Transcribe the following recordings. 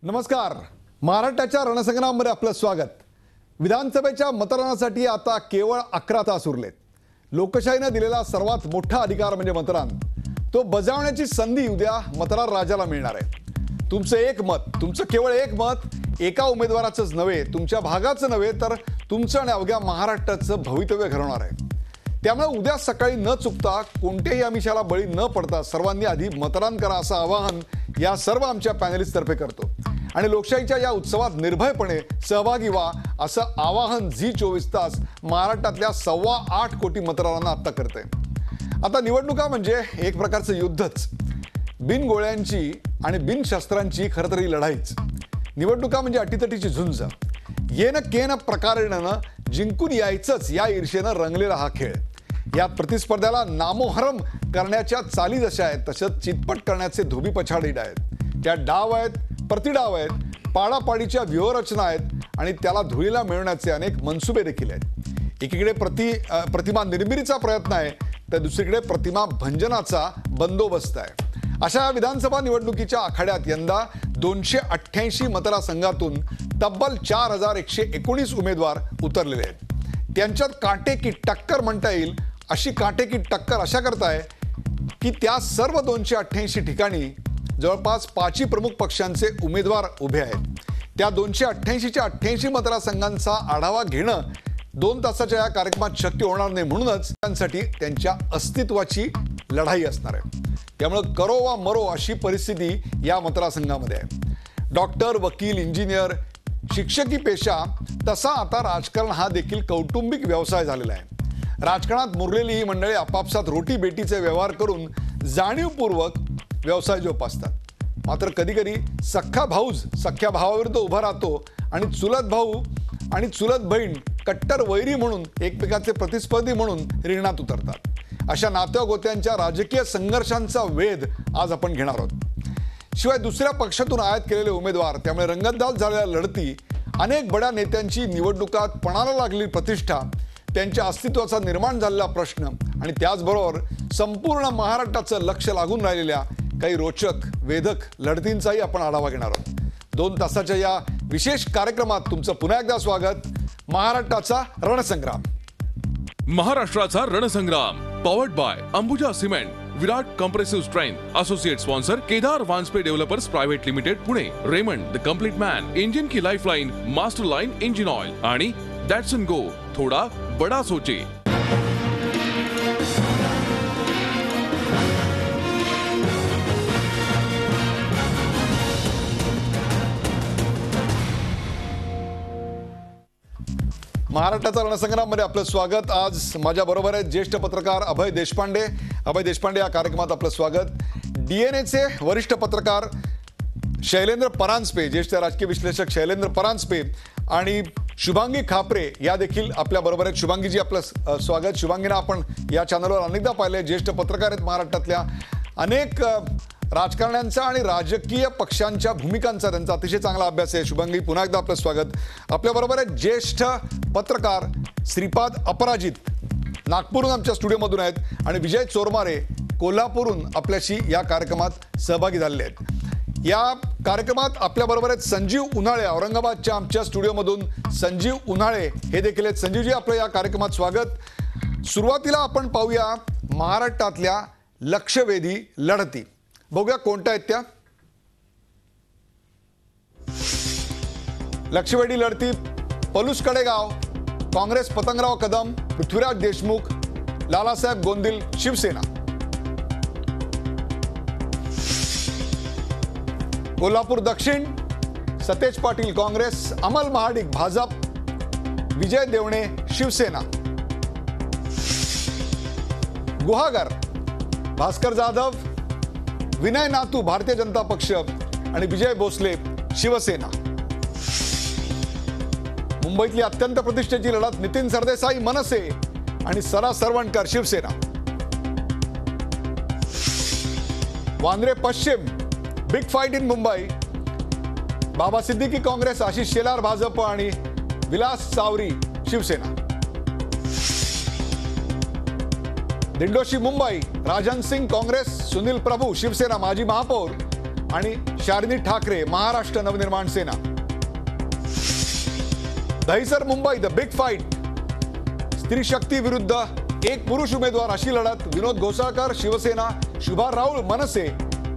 नमस्कार. महाराष्ट्राच्या रणसंग्रामामध्ये आपलं स्वागत. विधानसभेच्या मतदानासाठी आता केवळ 11 तास उरलेत. लोकशाहीने दिलेला सर्वात मोठा अधिकार म्हणजे मतदान. तो बजावण्याची संधी उद्या मतदार राजाला मिळणार आहे. तुमचं एक मत, तुमचं केवळ एक मत एका उमेदवाराचंच नव्हे, तुमच्या भागाचं नव्हे, तर तुमचं आणि अवघ्या महाराष्ट्राचं भवितव्य घडवणार आहे. त्यामुळे उद्या सकाळी न चुकता कोणत्याही आमिषाला बळी न पडता सर्वांनी आधी मतदान करा असं आवाहन या सर्व आमच्या पॅनलिस्टतर्फे करतो. आणि लोकशाहीच्या या उत्सवात निर्भयपणे सहभागी व्हा असं आवाहन झी 24 तास महाराष्ट्रातल्या 8.25 कोटी मतदारांना आता करते. आता निवडणुका म्हणजे एक प्रकारचं युद्धच. बिन गोळ्यांची आणि बिन शस्त्रांची खरं तर ही लढाईच. निवडणुका म्हणजे अटीतटीची झुंज. येणं केन प्रकारेनं जिंकून यायचंच या ईर्षेनं रंगलेला हा खेळ. यात प्रतिस्पर्ध्याला नामोहरम करण्याच्या चाली जशा आहेत तसंच चितपट करण्याचे धोबी पछाडी आहेत. त्या डाव आहेत, प्रतिडाव आहेत, पाडापाडीच्या व्यूहरचना आहेत आणि त्याला धुळीला मिळवण्याचे अनेक मनसुबे देखील आहेत. एकीकडे प्रतिमा निर्मितीचा प्रयत्न आहे तर दुसरीकडे प्रतिमा भंजनाचा बंदोबस्त आहे. अशा विधानसभा निवडणुकीच्या आखाड्यात यंदा 288 मतदारसंघातून तब्बल 4119 उमेदवार उतरलेले आहेत. त्यांच्यात काटेकी टक्कर म्हणता येईल अशी काटेकी टक्कर अशा करताय की त्या सर्व 288 ठिकाणी जवळपास 5 प्रमुख पक्षांचे उमेदवार उभे आहेत. त्या 288च्या 88 मतदारसंघांचा आढावा घेणं 2 तासाच्या या कार्यक्रमात शक्य होणार नाही. म्हणूनच त्यांसाठी त्यांच्या अस्तित्वाची लढाई असणार आहे. त्यामुळे करो वा मरो अशी परिस्थिती या मतदारसंघामध्ये आहे. डॉक्टर, वकील, इंजिनियर, शिक्षकी पेशा तसा आता राजकारण हा देखील कौटुंबिक व्यवसाय झालेला आहे. राजकारणात मुरलेली ही मंडळी आपापसात रोटी बेटीचे व्यवहार करून जाणीवपूर्वक व्यवसाय जोपासतात. मात्र कधीकधी सख्खा भाऊच सख्ख्या भावाविरुद्ध उभा राहतो आणि चुलत भाऊ आणि चुलत बहीण कट्टर वैरी म्हणून एकमेकाचे प्रतिस्पर्धी म्हणून रिंगणात उतरतात. अशा नात्यागोत्यांच्या राजकीय संघर्षांचा वेध आज आपण घेणार आहोत. शिवाय दुसऱ्या पक्षातून आयात केलेले उमेदवार, त्यामुळे रंगतदार झालेल्या लढती, अनेक बड्या नेत्यांची निवडणुकात पणाला लागलेली प्रतिष्ठा, त्यांच्या अस्तित्वाचा निर्माण झालेला प्रश्न आणि त्याचबरोबर संपूर्ण महाराष्ट्राचं लक्ष लागून राहिलेल्या काही रोचक वेधक लढतींचाही आपण आढावा घेणार आहोत. 2 तासाच्या या विशेष कार्यक्रमात तुमचं पुन्हा एकदा स्वागत. महाराष्ट्राचा रणसंग्राम. महाराष्ट्राचा रणसंग्राम powered by Ambuja cement, Virat compressive strength, associate sponsor Kedar Vanjape developers private limited Pune, Raymond the complete man, engine की lifeline, master line engine oil आणि डॅटसन गो, थोडा बडा सोचे. महाराष्ट्राचा रणसंग्राममध्ये आपलं स्वागत. आज माझ्या बरोबर आहेत ज्येष्ठ पत्रकार अभय देशपांडे. अभय देशपांडे या कार्यक्रमात आपलं स्वागत. डीएनएचे वरिष्ठ पत्रकार शैलेंद्र परांजपे, ज्येष्ठ राजकीय विश्लेषक शैलेंद्र परांजपे आणि शुभांगी खापरे या देखील आपल्या बरोबर आहेत. शुभांगीजी आपलं स्वागत. शुभांगीना आपण या चॅनलवर अनेकदा पाहिले. ज्येष्ठ पत्रकार आहेत. महाराष्ट्रातल्या अनेक राजकारण्यांचा आणि राजकीय पक्षांच्या भूमिकांचा त्यांचा अतिशय चांगला अभ्यास आहे. शुभांगी, पुन्हा एकदा आपलं स्वागत. आपल्याबरोबर आहेत ज्येष्ठ पत्रकार श्रीपाद अपराजित, नागपूरहून आमच्या स्टुडिओमधून आहेत, आणि विजय चोरमारे कोल्हापूरहून आपल्याशी या कार्यक्रमात सहभागी झालेले आहेत. या कार्यक्रमात आपल्याबरोबर आहेत संजीव उन्हाळे, औरंगाबादच्या आमच्या स्टुडिओमधून संजीव उन्हाळे हे देखील आहेत. संजीवजी, आपलं या कार्यक्रमात स्वागत. सुरुवातीला आपण पाहूया महाराष्ट्रातल्या लक्षवेधी लढती. बघूया कोणत्या आहेत त्या. लक्षवेधी लढती: पलूस कडेगाव, काँग्रेस पतंगराव कदम, पृथ्वीराज देशमुख, लालासाहेब गोंदिल शिवसेना. कोल्हापूर दक्षिण, सतेज पाटील काँग्रेस, अमल महाडिक भाजप, विजय देवणे शिवसेना. गुहागर, भास्कर जाधव, विनय नातू भारतीय जनता पक्ष आणि विजय भोसले शिवसेना. मुंबईतली अत्यंत प्रतिष्ठेची लढत: नितीन सरदेसाई मनसे आणि सरा सरवणकर शिवसेना. वांद्रे पश्चिम, बिग फाईट इन मुंबई, बाबा सिद्दीकी काँग्रेस, आशिष शेलार भाजप आणि विलास चावरी शिवसेना. दिंडोशी मुंबई, राजन सिंग काँग्रेस, सुनील प्रभू शिवसेना माजी महापौर आणि Shalini Thackeray, Maharashtra Navnirman Sena. Dahisar Mumbai the big fight, स्त्री शक्ती विरुद्ध एक पुरुष उमेदवार अशी लढत. विनोद घोसाळकर शिवसेना, शुभा राऊळ मनसे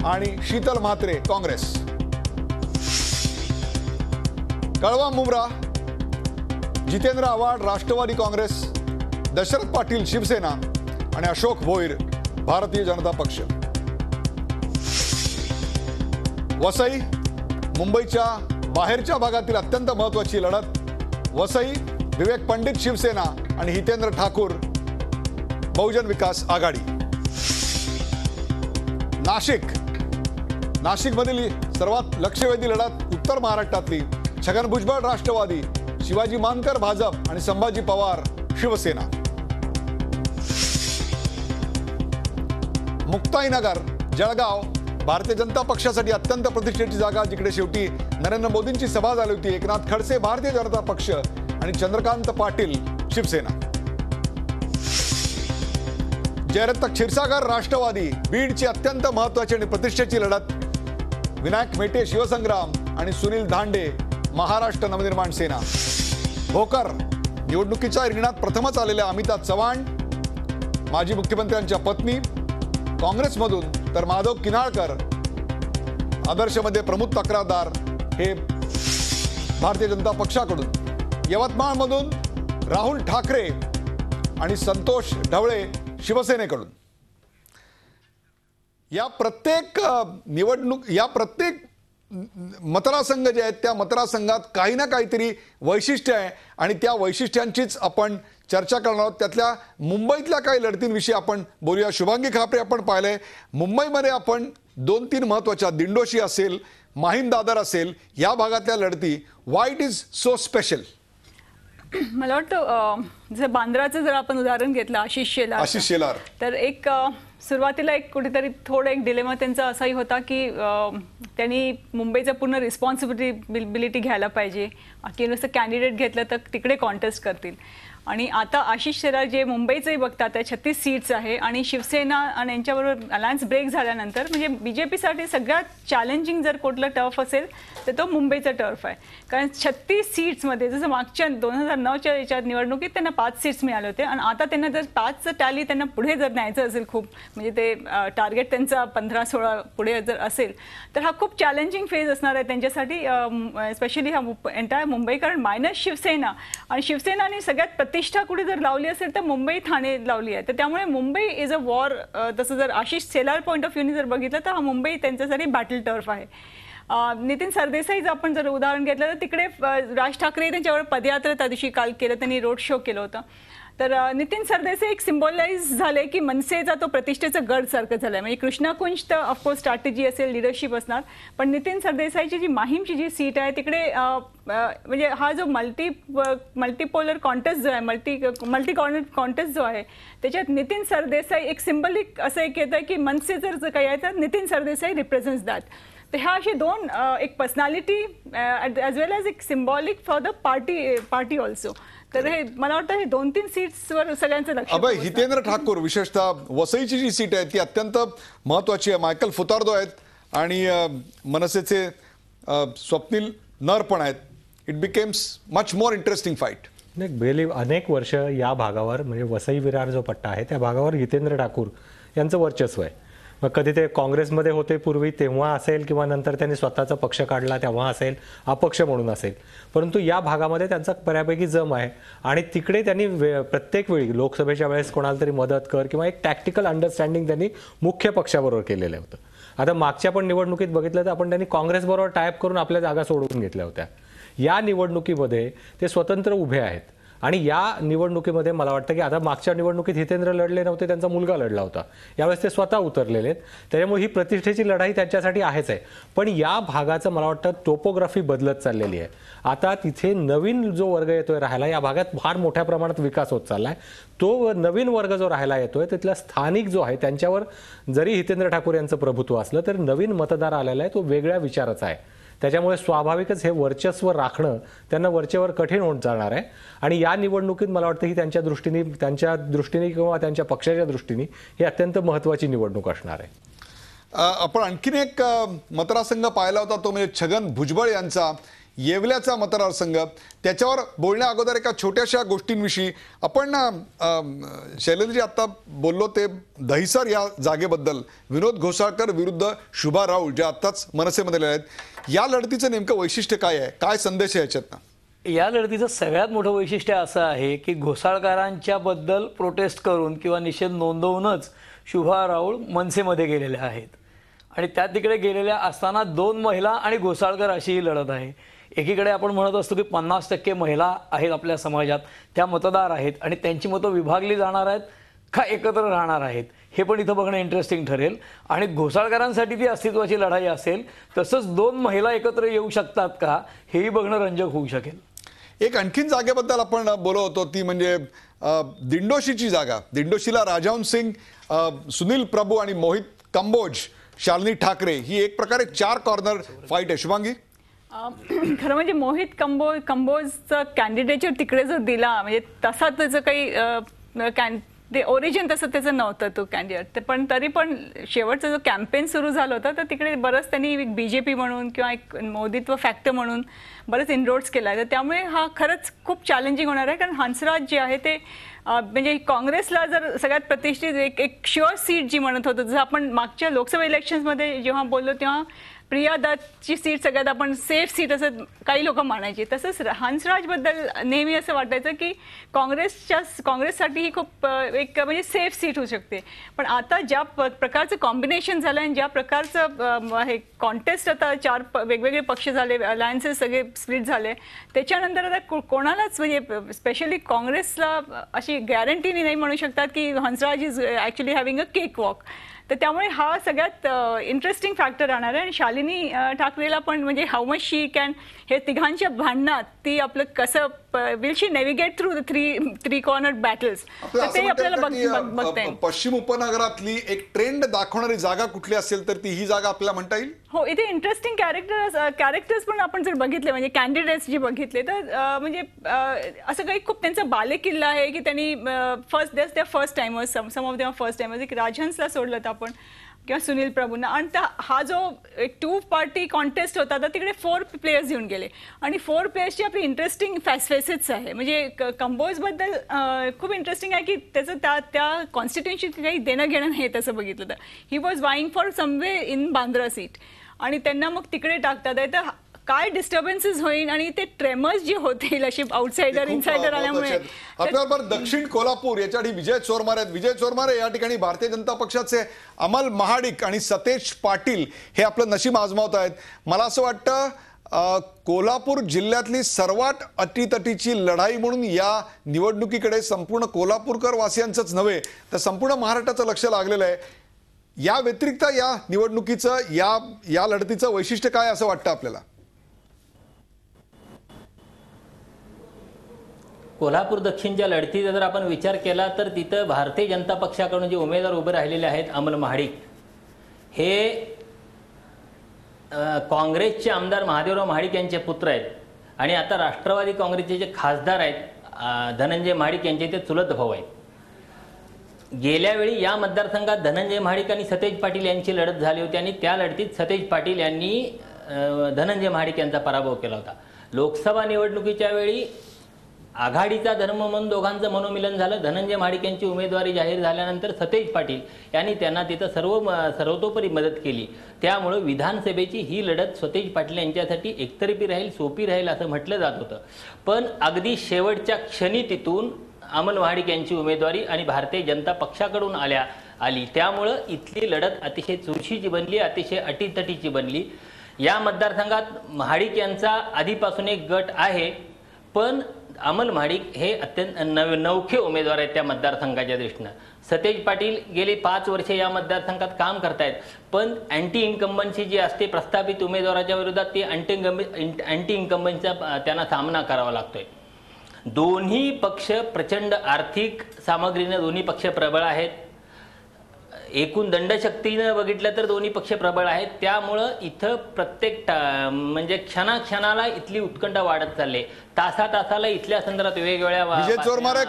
आणि शीतल म्हात्रे काँग्रेस. कळवा मुंब्रा, जितेंद्र आव्हाड राष्ट्रवादी काँग्रेस, दशरथ पाटील शिवसेना आणि अशोक भोईर भारतीय जनता पक्ष. वसई, मुंबईच्या बाहेरच्या भागातील अत्यंत महत्त्वाची लढत. वसई, विवेक पंडित शिवसेना आणि हितेंद्र ठाकूर बहुजन विकास आघाडी. नाशिक, नाशिकमधील सर्वात लक्षवेधी लढत उत्तर महाराष्ट्रातली. छगन भुजबळ राष्ट्रवादी, शिवाजी मानकर भाजप आणि संभाजी पवार शिवसेना. मुक्ताईनगर, जळगाव, भारतीय जनता पक्षासाठी अत्यंत प्रतिष्ठेची जागा, जिकडे शेवटी नरेंद्र मोदींची सभा झाली होती. एकनाथ खडसे भारतीय जनता पक्ष आणि चंद्रकांत पाटील शिवसेना. जयरत्न क्षीरसागर राष्ट्रवादी, बीडची अत्यंत महत्त्वाची आणि प्रतिष्ठेची लढत. विनायक मेटे शिवसंग्राम आणि सुनील धांडे महाराष्ट्र नवनिर्माण सेना. भोकर, निवडणुकीच्या रिंगणात प्रथमच आलेल्या अमिता चव्हाण, माजी मुख्यमंत्र्यांच्या पत्नी काँग्रेसमधून, तर माधव किनाळकर आदर्शमध्ये प्रमुख तक्रारदार हे भारतीय जनता पक्षाकडून. यवतमाळमधून राहुल ठाकरे आणि संतोष ढवळे शिवसेनेकडून. या प्रत्येक मतदारसंघ जे आहेत त्या मतदारसंघात काही ना काहीतरी वैशिष्ट्य आहे आणि त्या वैशिष्ट्यांचीच आपण चर्चा करणार आहोत. त्यातल्या मुंबईतल्या काही लढतींविषयी आपण बोलूया. शुभांगी खापरे आपण पाहिलंय, मुंबईमध्ये आपण 2-3 महत्त्वाच्या, दिंडोशी असेल, माहीम दादर असेल, या भागातल्या लढती. व्हाय इट इज सो स्पेशल? मला वाटतं जर बांद्राचं जर आपण उदाहरण घेतलं, आशिष शेलार, तर एक सुरुवातीला एक कुठेतरी थोडं एक डिलेमा त्यांचा असाही होता की त्यांनी मुंबईचं पूर्ण रिस्पॉन्सिबिलिटी घ्यायला पाहिजे की नुसतं कॅन्डिडेट घेतलं तर तिकडे कॉन्टेस्ट करतील. आणि आता आशिष शेलार जे मुंबईचंही बघतात आहे, 36 सीट्स आहे आणि शिवसेना आणि यांच्याबरोबर अलायन्स ब्रेक झाल्यानंतर म्हणजे BJPसाठी सगळ्यात चॅलेंजिंग जर कुठलं टर्फ असेल तर तो मुंबईचा टर्फ आहे. कारण 36 सीट्समध्ये जसं मागच्या 2009च्या याच्यात निवडणुकीत त्यांना 5 सीट्स मिळाले होते आणि आता त्यांना जर 5चं टॅली त्यांना पुढे जर न्यायचं असेल, खूप म्हणजे ते टार्गेट त्यांचा 15-16 पुढे जर असेल तर हा खूप चॅलेंजिंग फेज असणार आहे त्यांच्यासाठी, स्पेशली हा एंटायर मुंबई. कारण मायनस शिवसेना, आणि शिवसेनाने सगळ्यात प्रतिष्ठा कुठे जर लावली असेल तर मुंबई ठाणे लावली आहे. तर त्यामुळे मुंबई इज अ वॉर. तसं जर आशिष शेलार पॉईंट ऑफ व्ह्यूने जर बघितलं तर हा मुंबई त्यांच्यासाठी बॅटल टर्फ आहे. नितीन सरदेसाईचं आपण जर उदाहरण घेतलं तर तिकडे राज ठाकरे त्यांच्यावर पदयात्रा त्या दिवशी काल केलं, त्यांनी रोड शो केलं होतं. तर नितीन सरदेसाई एक सिम्बॉलाइज झाले की मनसेचा तो प्रतिष्ठेचं गड सारखं झालं आहे. म्हणजे कृष्णा कुंज तर ऑफकोर्स स्ट्रॅटेजी असेल, लिडरशिप असणार, पण नितीन सरदेसाईची जी माहीमची जी सीट आहे तिकडे म्हणजे हा जो मल्टीपोलर कॉन्टेस्ट जो आहे, मल्टी कॉन्टेस्ट जो आहे, त्याच्यात नितीन सरदेसाई एक सिम्बॉलिक असं एक येतं की मनसे जर काही आहे तर नितीन सरदेसाई रिप्रेझेंट्स दॅट. तर ह्या अशी दोन, एक पर्सनॅलिटी ॲज वेल ॲज एक symbolic for the party also. तर हे मला वाटतं हे 2-3 सीट्सवर सगळ्यांचं लक्ष. हितेंद्र ठाकूर, विशेषतः वसईची जी सीट आहे ती अत्यंत महत्त्वाची आहे. मायकल फुतार्दो आहेत आणि मनसेचे स्वप्नील नर पण आहेत. It becomes much more interesting fight. गेली अनेक वर्ष या भागावर, म्हणजे वसई विरार जो पट्टा आहे त्या भागावर हितेंद्र ठाकूर यांचं वर्चस्व आहे. मग कधी ते काँग्रेसमध्ये होते पूर्वी तेव्हा असेल, किंवा नंतर त्यांनी स्वतःचा पक्ष काढला तेव्हा असेल, अपक्ष म्हणून असेल, परंतु या भागामध्ये त्यांचा बऱ्यापैकी जम आहे. आणि तिकडे त्यांनी प्रत्येक वेळी लोकसभेच्या वेळेस कोणाला तरी मदत कर किंवा एक टॅक्टिकल अंडरस्टँडिंग त्यांनी मुख्य पक्षाबरोबर केलेलं होतं. आता मागच्या पण निवडणुकीत बघितलं तर आपण त्यांनी काँग्रेसबरोबर टायअप करून आपल्या जागा सोडवून घेतल्या होत्या. या निवडणुकीमध्ये ते स्वतंत्र उभे आहेत. आणि या निवडणुकीमध्ये मला वाटतं की आता मागच्या निवडणुकीत हितेंद्र लढले नव्हते, त्यांचा मुलगा लढला होता. यावेळेस ते स्वतः उतरलेले आहेत. त्याच्यामुळे ही प्रतिष्ठेची लढाई त्यांच्यासाठी आहेच आहे. पण या भागाचं मला वाटतं टोपोग्राफी बदलत चाललेली आहे. आता तिथे नवीन जो वर्ग येतोय राहायला, या भागात फार मोठ्या प्रमाणात विकास होत चालला आहे. तो नवीन वर्ग जो राहायला येतोय तिथला स्थानिक जो आहे त्यांच्यावर जरी हितेंद्र ठाकूर यांचं प्रभुत्व असलं तर नवीन मतदार आलेला आहे तो वेगळ्या विचाराचा आहे. त्याच्यामुळे स्वाभाविकच हे वर्चस्व राखणं त्यांना वरचेवर कठीण होत जाणार आहे. आणि या निवडणुकीत मला वाटतं ही त्यांच्या दृष्टीने किंवा त्यांच्या पक्षाच्या दृष्टीने ही अत्यंत महत्त्वाची निवडणूक असणार आहे. आपण आणखीन एक मतदारसंघ पाहिला होता, तो म्हणजे छगन भुजबळ यांचा येवल्याचा मतदारसंघ. त्याच्यावर बोलण्या अगोदर एका छोट्याशा गोष्टींविषयी आपण शैलेंद्रजी आता बोललो ते दहिसर या जागेबद्दल, विनोद घोसाळकर विरुद्ध शुभा राऊळ ज्या आत्ताच मनसेमध्ये आहेत, या लढतीचं नेमकं वैशिष्ट्य काय आहे, काय संदेश आहे याच्यातनं? या लढतीचं सगळ्यात मोठं वैशिष्ट्य असं आहे की घोसाळकरांच्या बद्दल प्रोटेस्ट करून किंवा निषेध नोंदवूनच शुभा राऊळ मनसेमध्ये गेलेल्या आहेत आणि त्या तिकडे गेलेल्या असताना 2 महिला आणि घोसाळकर अशी ही लढत आहे. एकीकडे आपण म्हणत असतो की 50% महिला आहेत आपल्या समाजात, त्या मतदार आहेत आणि त्यांची मतं विभागली जाणार आहेत का एकत्र राहणार आहेत हे पण इथं बघणं इंटरेस्टिंग ठरेल. आणि घोसाळकरांसाठी ती अस्तित्वाची लढाई असेल, तसंच 2 महिला एकत्र येऊ शकतात का हेही बघणं रंजक होऊ शकेल. एक आणखीन जागेबद्दल आपण बोलत होतो, ती म्हणजे दिंडोशीची जागा. दिंडोशीला राजहंस सिंग, सुनील प्रभू आणि मोहित कंबोज, शालिनी ठाकरे ही एक प्रकारे 4 कॉर्नर फाईट आहे. शुभांगी, खरं म्हणजे मोहित कंबोजचं कॅन्डिडेटवर तिकडे जर दिला म्हणजे तसा त्याचं काही ते ओरिजिन तसं त्याचं नव्हतं तो कॅन्डिडेट, पण तरी पण शेवटचा जो कॅम्पेन सुरू झालं होतं तर तिकडे बरंच त्यांनी BJP म्हणून किंवा एक मोदीत्व फॅक्टर म्हणून बरंच इनरोड्स केला आहे. तर त्यामुळे हा खरंच खूप चॅलेंजिंग होणार आहे, कारण हंसराज जे आहे ते म्हणजे काँग्रेसला जर सगळ्यात प्रतिष्ठित एक शुअर सीट जी म्हणत होतो, जसं आपण मागच्या लोकसभा इलेक्शन्समध्ये जेव्हा बोललो तेव्हा प्रिया दत्तची सीट सगळ्यात आपण सेफ सीट असं काही लोक मानायची. तसंच हंसराजबद्दल नेहमी असं वाटायचं की काँग्रेससाठी ही खूप एक म्हणजे सेफ सीट होऊ शकते. पण आता ज्या प्रकारचं कॉम्बिनेशन झालं आणि ज्या प्रकारचं हे कॉन्टेस्ट आता 4 वेगवेगळे पक्ष झाले, अलायन्सेस सगळे स्प्लिट झाले, त्याच्यानंतर आता कोणालाच म्हणजे स्पेशली काँग्रेसला अशी गॅरंटी नाही म्हणू शकतात की Hansraj is actually having a cake walk. तर त्यामुळे हा सगळ्यात इंटरेस्टिंग फॅक्टर राहणार आहे. आणि शालिनी ठाकरेला पण म्हणजे हाऊ मच शी कॅन हे तिघांच्या भांडणात ती आपलं कसं will she navigate through the three corner battles, तर ते आपल्याला बघता येईल. पश्चिम उपनगरातली एक ट्रेंड दाखवणारी जागा कुठली असेल तर ती ही जागा आपल्याला म्हणता येईल. हो, इथे इंटरेस्टिंग कॅरेक्टर्स पण आपण जर बघितले म्हणजे कॅन्डिडेट्स जे बघितले तर म्हणजे असं काही खूप त्यांचा बालेकिल्ला आहे की त्यांनी first timers, some of them first timers, एक राजहंसला सोडलं तर आपण किंवा सुनील प्रभूंना, आणि हा जो एक 2 पार्टी कॉन्टेस्ट होता तर तिकडे 4 प्लेयर्स येऊन गेले आणि 4 प्लेयर्सची आपली इंटरेस्टिंग फेसेट्स आहे. म्हणजे कंबोजबद्दल खूप इंटरेस्टिंग आहे की त्याचं त्या कॉन्स्टिट्युएन्सी काही देणं घेणं नाही तसं बघितलं तर. He was vying for someway in Bandra seat आणि त्यांना मग तिकडे टाकतात आहे. तर काय डिस्टर्बन्सेस होईल आणि ते ट्रेमर्स जे होतील अशी आउटसाइडर इनसाइडर आल्यामुळे. आपल्याबरोबर दक्षिण कोल्हापूर याच्यासाठी विजय चोरमारे आहेत. विजय चोरमारे या ठिकाणी भारतीय जनता पक्षाचे अमल महाडिक आणि सतेज पाटील हे आपलं नशीब आजमावत आहेत. मला असं वाटतं कोल्हापूर जिल्ह्यातली सर्वात अटीतटीची लढाई म्हणून या निवडणुकीकडे संपूर्ण कोल्हापूरकर वासियांचंच नव्हे तर संपूर्ण महाराष्ट्राचं लक्ष लागलेलं आहे. या व्यतिरिक्त या निवडणुकीचं या लढतीचं वैशिष्ट्य काय असं वाटतं आपल्याला? कोल्हापूर दक्षिणच्या लढतीचा जर आपण विचार केला तर तिथं भारतीय जनता पक्षाकडून जे उमेदवार उभे राहिलेले आहेत अमल महाडिक हे काँग्रेसचे आमदार महादेवराव महाडिक यांचे पुत्र आहेत आणि आता राष्ट्रवादी काँग्रेसचे जे खासदार आहेत धनंजय महाडिक यांचे ते चुलत भाऊ आहेत. गेल्या वेळी या मतदारसंघात धनंजय महाडिक आणि सतेज पाटील यांची लढत झाली होती आणि त्या लढतीत सतेज पाटील यांनी धनंजय महाडिक यांचा पराभव केला होता. लोकसभा निवडणुकीच्या वेळी आघाडीचा धर्म म्हणून दोघांचं मनोमिलन झालं. धनंजय महाडिक यांची उमेदवारी जाहीर झाल्यानंतर सतेज पाटील यांनी त्यांना तिथं सर्वतोपरी मदत केली. त्यामुळे विधानसभेची ही लढत सतेज पाटील यांच्यासाठी एकतर्फी राहील, सोपी राहील असं म्हटलं जात होतं. पण अगदी शेवटच्या क्षणी तिथून अमल महाडिक यांची उमेदवारी आणि भारतीय जनता पक्षाकडून आली. त्यामुळं इथली लढत अतिशय चुरशीची बनली, अतिशय अटीतटीची बनली. या मतदारसंघात महाडिक यांचा आधीपासून एक गट आहे, पण अमल महाडिक हे अत्यंत नवखे उमेदवार आहेत त्या मतदारसंघाच्या दृष्टीनं. सतेज पाटील गेली 5 वर्षे या मतदारसंघात काम करतायत, पण अँटी इन्कम्बन्सी जी असते प्रस्थापित उमेदवाराच्या विरोधात ती अँटी इन्कम्बन्सीचा त्यांना सामना करावा लागतोय. दोन्ही पक्ष प्रचंड आर्थिक सामग्रीने दोन्ही पक्ष प्रबळ आहेत. एकूण दंडशक्तीनं बघितलं तर दोन्ही पक्ष प्रबळ आहेत. त्यामुळं इथं प्रत्येक म्हणजे क्षणाक्षणाला इथली उत्कंठा वाढत चालली. तासाला इथल्या संदर्भात वेगवेगळ्या विजय चोरमारे,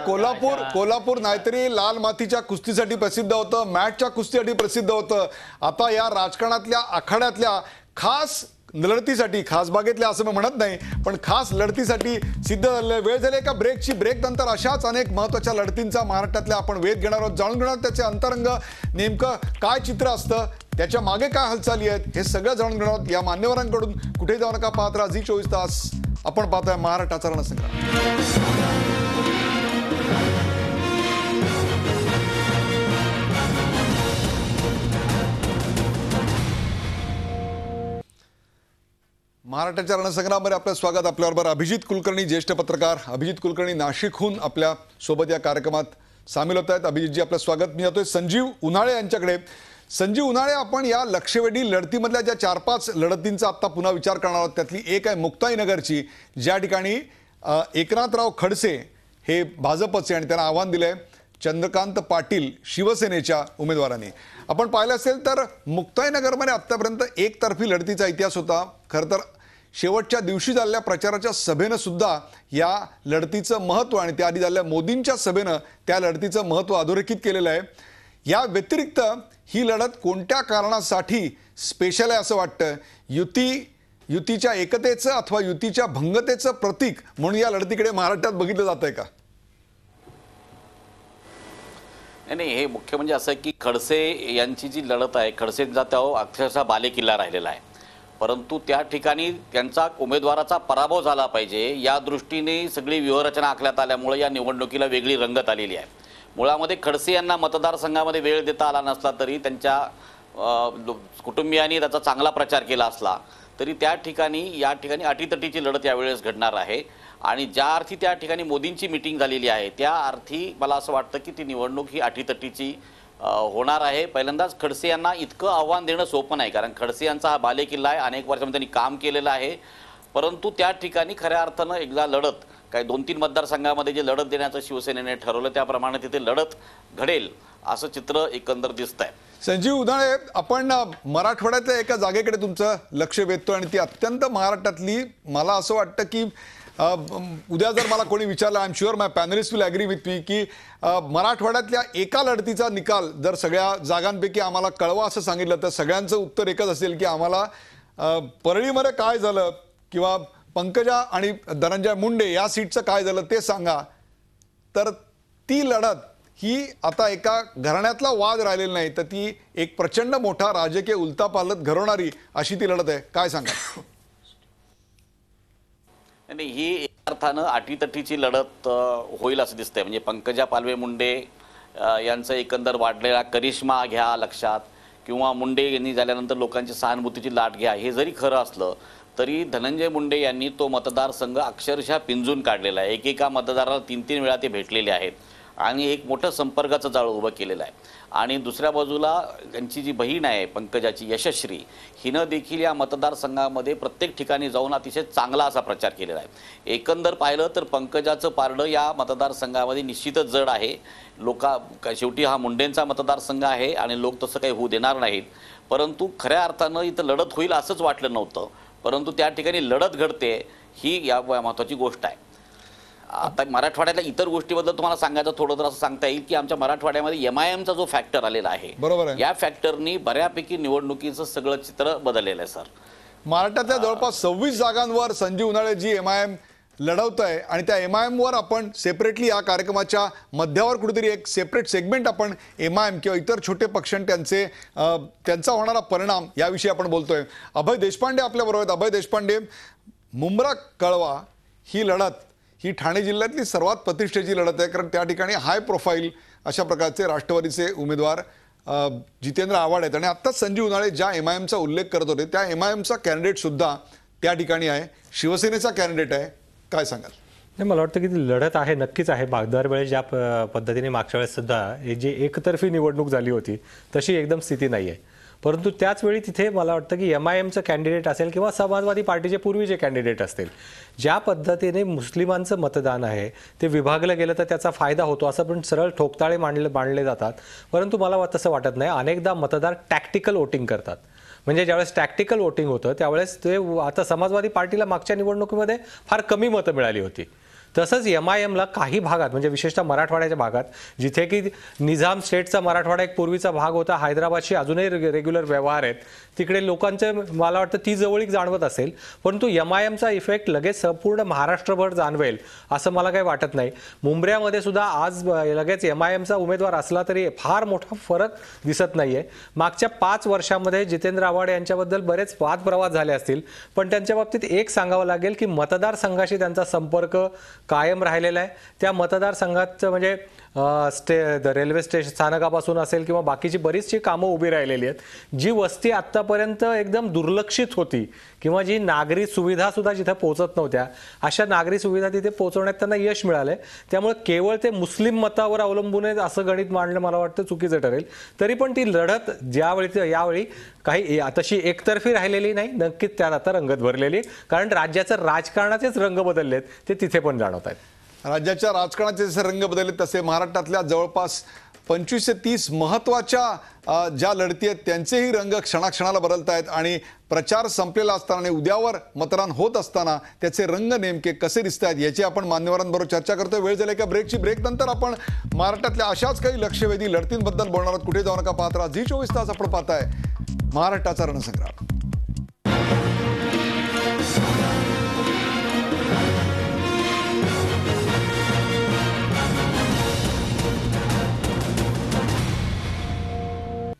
कोल्हापूर नाहीतरी लाल मातीच्या कुस्तीसाठी प्रसिद्ध होतं, मॅचच्या कुस्तीसाठी प्रसिद्ध होतं. आता या राजकारणातल्या आखाड्यातल्या खास लढतीसाठी, खास बागेतल्या असं मी म्हणत नाही, पण खास लढतीसाठी सिद्ध झालेलं वेळ झाली का ब्रेकची. ब्रेक नंतर अशाच अनेक महत्त्वाच्या लढतींचा महाराष्ट्रातल्या आपण वेध घेणार आहोत, जाणून घेणार त्याचे अंतरंग, नेमकं काय चित्र असतं, त्याच्या मागे काय हालचाली आहेत, हे सगळं जाणून घेणार आहोत या मान्यवरांकडून. कुठेही जाऊ नका, पाहत राहा झी 24 तास. आपण पाहतोय महाराष्ट्राचा रणसंग्राम. महाराष्ट्राच्या रणसंग्राममध्ये आपलं स्वागत. आपल्याबरोबर अभिजित कुलकर्णी, ज्येष्ठ पत्रकार अभिजित कुलकर्णी नाशिकहून आपल्या सोबत या कार्यक्रमात सामील होत आहेत. अभिजितजी, आपलं स्वागत. मी जातोय संजीव उन्हाळे यांच्याकडे. संजीव उन्हाळे, आपण या लक्षवेधी लढतीमधल्या ज्या 4-5 लढतींचा आत्ता पुन्हा विचार करणार आहोत, त्यातली एक आहे मुक्ताईनगरची, ज्या ठिकाणी एकनाथराव खडसे हे भाजपचे आणि त्यांना आव्हान दिलंय चंद्रकांत पाटील शिवसेनेच्या उमेदवारांनी. आपण पाहिलं असेल तर मुक्ताईनगरमध्ये आत्तापर्यंत एकतर्फी लढतीचा इतिहास होता. खरं तर शेवटच्या दिवशी झालेल्या प्रचाराच्या सभेनं सुद्धा या लढतीचं महत्त्व आणि त्याआधी झालेल्या मोदींच्या सभेनं त्या लढतीचं महत्त्व अधोरेखित केलेलं आहे. या व्यतिरिक्त ही लढत कोणत्या कारणासाठी स्पेशल आहे असं वाटतं? युतीच्या एकतेचं अथवा युतीच्या भंगतेचं प्रतीक म्हणून या लढतीकडे महाराष्ट्रात बघितलं जात आहे का? नाही, हे मुख्य म्हणजे असं की खडसे यांची जी लढत आहे, खडसेंचा तो अक्षरशः बालेकिल्ला राहिलेला आहे. परंतु त्या ठिकाणी त्यांचा उमेदवाराचा पराभव झाला पाहिजे या दृष्टीने सगळी व्यूहरचना आखण्यात आल्यामुळे या निवडणुकीला वेगळी रंगत आलेली आहे. मुळामध्ये खडसे यांना मतदारसंघामध्ये वेळ देता आला नसला तरी त्यांच्या कुटुंबियांनी त्याचा चांगला प्रचार केला असला तरी या ठिकाणी अटीतटीची लढत यावेळेस घडणार आहे. आणि ज्या अर्थी त्या ठिकाणी मोदींची मिटिंग झालेली आहे त्या अर्थी मला असं वाटतं की ती निवडणूक ही अटीतटीची होणार आहे. पहिल्यांदाच खडसे यांना इतकं आव्हान देणं सोपं नाही, कारण खडसे यांचा हा बालेकिल्ला आहे, अनेक वर्षांमध्ये त्यांनी काम केलेलं आहे. परंतु त्या ठिकाणी खऱ्या अर्थानं एकदा लढत काय 2-3 मतदारसंघामध्ये जे लढत देण्याचं शिवसेनेने ठरवलं त्याप्रमाणे तिथे लढत घडेल असं चित्र एकंदर दिसत आहे. संजीव उन्हाळे, आपण मराठवाड्यातल्या एका जागेकडे तुमचं लक्ष वेधतो आणि ती अत्यंत महाराष्ट्रातली, मला असं वाटतं की उद्या जर मला कोणी विचारलं, I am sure my panellist will agree with me, की मराठवाड्यातल्या एका लढतीचा निकाल जर सगळ्या जागांपैकी आम्हाला कळवा असं सांगितलं तर सगळ्यांचं उत्तर एकच असेल की आम्हाला परळीमध्ये काय झालं किंवा पंकजा आणि धनंजय मुंडे या सीटचं काय झालं ते सांगा. तर ती लढत ही आता एका घराण्यातला वाद राहिलेला नाही, तर ती एक प्रचंड मोठा राजकीय उलथापालथ घडवणारी अशी ती लढत आहे. काय सांगा? आणि ही एका अर्थानं अटीतटीची लढत होईल असं दिसतंय. म्हणजे पंकजा पालवे मुंडे यांचा एकंदर वाढलेला करिश्मा घ्या लक्षात, किंवा मुंडे यांनी झाल्यानंतर लोकांची सहानुभूतीची लाट घ्या, हे जरी खरं असलं तरी धनंजय मुंडे यांनी तो मतदारसंघ अक्षरशः पिंजून काढलेला आहे. एकेका मतदाराला 3-3 वेळा ते भेटलेले आहेत आणि एक मोठं संपर्काचं जाळं उभं केलेलं आहे. आणि दुसऱ्या बाजूला त्यांची जी बहीण आहे पंकजाची यशश्री, हिनं देखील या मतदारसंघामध्ये प्रत्येक ठिकाणी जाऊन अतिशय चांगला असा प्रचार केलेला आहे. एकंदर पाहिलं तर पंकजाचं पारडं या मतदारसंघामध्ये निश्चितच जड आहे. शेवटी हा मुंडेंचा मतदारसंघ आहे आणि लोक तसं काही होऊ देणार नाहीत. परंतु खऱ्या अर्थानं इथं लढत होईल असंच वाटलं नव्हतं, परंतु त्या ठिकाणी लढत घडते ही या महत्त्वाची गोष्ट आहे. आता मराठवाड्यातल्या इतर गोष्टीबद्दल तुम्हाला सांगायचं थोडं तर असं सांगता येईल की आमच्या मराठवाड्यामध्ये MIMचा जो फॅक्टर आलेला आहे, बरोबर आहे, या फॅक्टरनी बऱ्यापैकी निवडणुकीचं सगळं चित्र बदललेलं आहे. सर, महाराष्ट्रातल्या जवळपास 26 जागांवर संजीव उन्हाळे जी MIM लढवत आहे आणि त्या MIM वर आपण सेपरेटली या कार्यक्रमाच्या मध्यावर कुठेतरी एक सेपरेट सेगमेंट आपण MIM किंवा इतर छोटे पक्ष त्यांचा होणारा परिणाम याविषयी आपण बोलतोय. अभय देशपांडे आपल्याबरोबर आहेत. अभय देशपांडे, मुंब्रा कळवा ही लढत ही ठाणे जिल्ह्यातली सर्वात प्रतिष्ठेची लढत आहे, कारण त्या ठिकाणी हाय प्रोफाईल अशा प्रकारचे राष्ट्रवादीचे उमेदवार जितेंद्र आव्हाड आहेत. आणि आत्ताच संजीव उन्हाळे ज्या MIMचा उल्लेख करत होते त्या MIMचा कॅन्डिडेट सुद्धा त्या ठिकाणी आहे, शिवसेनेचा कॅन्डिडेट आहे. काय सांगाल? नाही, मला वाटतं की ती लढत आहे, नक्कीच आहे. दरवेळेस ज्या पद्धतीने मागच्या वेळेस सुद्धा जी एकतर्फी निवडणूक झाली होती तशी एकदम स्थिती नाही आहे. परंतु त्याच वेळी तिथे मला वाटतं की MIMचं कॅन्डिडेट असेल किंवा समाजवादी पार्टीचे पूर्वीचे कॅन्डिडेट असतील, ज्या पद्धतीने मुस्लिमांचं मतदान आहे ते विभागलं गेलं तर त्याचा फायदा होतो असं पण सरळ ठोकताळे मांडले जातात. परंतु मला तसं वाटत नाही. अनेकदा मतदार टॅक्टिकल वोटिंग करतात. म्हणजे ज्यावेळेस टॅक्टिकल वोटिंग होतं त्यावेळेस ते आता समाजवादी पार्टीला मागच्या निवडणुकीमध्ये फार कमी मतं मिळाली होती. तसंच MIMला काही भागात म्हणजे विशेषतः मराठवाड्याच्या भागात जिथे की निझाम स्टेटचा मराठवाडा एक पूर्वीचा भाग होता, हैदराबादशी अजूनही रेग्युलर व्यवहार आहेत, तिकडे लोकांचे मला वाटतं ती जवळीक जाणवत असेल. परंतु MIMचा इफेक्ट लगेच संपूर्ण महाराष्ट्रभर जाणवेल असं मला काही वाटत नाही. मुंबऱ्यामध्ये सुद्धा आज लगेच MIMचा उमेदवार असला तरी फार मोठा फरक दिसत नाहीये. मागच्या 5 वर्षामध्ये जितेंद्र आव्हाड यांच्याबद्दल बरेच वादप्रवाद झाले असतील, पण त्यांच्या बाबतीत एक सांगावं लागेल की मतदारसंघाशी त्यांचा संपर्क कायम राहिलेला आहे. त्या मतदारसंघाचं म्हणजे रेल्वे स्टेशन स्थानकापासून असेल किंवा बाकीची बरीचशी कामं उभी राहिलेली आहेत. जी वस्ती आत्तापर्यंत एकदम दुर्लक्षित होती किंवा जी नागरी सुविधा सुद्धा जिथे पोहोचत नव्हत्या, अशा नागरी सुविधा तिथे पोहोचवण्यात त्यांना यश मिळालंय. त्यामुळे केवळ ते मुस्लिम मतावर अवलंबून आहे असं गणित मांडणं मला वाटतं चुकीचं ठरेल. तरी पण ती लढत यावेळी काही तशी एकतर्फी राहिलेली नाही, नक्कीच त्यात आता रंगत भरलेली, कारण राज्याचं राजकारणाचेच रंग बदललेत ते तिथे पण जाणवत आहेत. राज्याच्या राजकारणाचे जसे रंग बदलले तसे महाराष्ट्रातल्या जवळपास 25 ते 30 महत्त्वाच्या ज्या लढती आहेत त्यांचेही रंग क्षणाक्षणाला बदलत आहेत. आणि प्रचार संपलेला असताना आणि उद्यावर मतदान होत असताना त्याचे रंग नेमके कसे दिसत आहेत याची आपण मान्यवरांबरोबर चर्चा करतोय. वेळ झाली का ब्रेकची. ब्रेक नंतर आपण महाराष्ट्रातल्या अशाच काही लक्षवेधी लढतींबद्दल बोलणार आहोत. कुठे जाऊ नका, पाहत राहा झी 24 तास. आपण पाहताय महाराष्ट्राचा रणसंग्राम.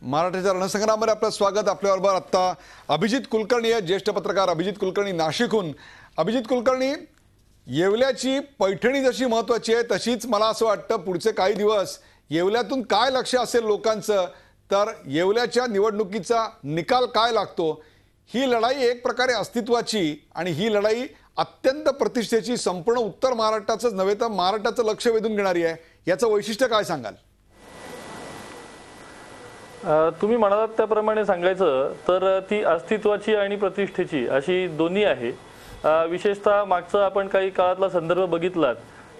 महाराष्ट्राच्या रणसंग्रामामध्ये आपलं स्वागत. आपल्याबरोबर आता अभिजित कुलकर्णी आहे, ज्येष्ठ पत्रकार अभिजित कुलकर्णी नाशिकहून. अभिजित कुलकर्णी, येवल्याची पैठणी जशी महत्त्वाची आहे तशीच मला असं वाटतं पुढचे काही दिवस येवल्यातून काय लक्ष असेल लोकांचं, तर येवल्याच्या निवडणुकीचा निकाल काय लागतो ही लढाई एक प्रकारे अस्तित्वाची आणि ही लढाई अत्यंत प्रतिष्ठेची, संपूर्ण उत्तर महाराष्ट्राचंच नव्हे तर महाराष्ट्राचं लक्ष वेधून घेणारी आहे. याचं वैशिष्ट्य काय सांगाल? तुम्ही म्हणालात त्याप्रमाणे सांगायचं तर ती अस्तित्वाची आणि प्रतिष्ठेची अशी दोन्ही आहे. विशेषतः मागचा आपण काही काळातला संदर्भ बघितलात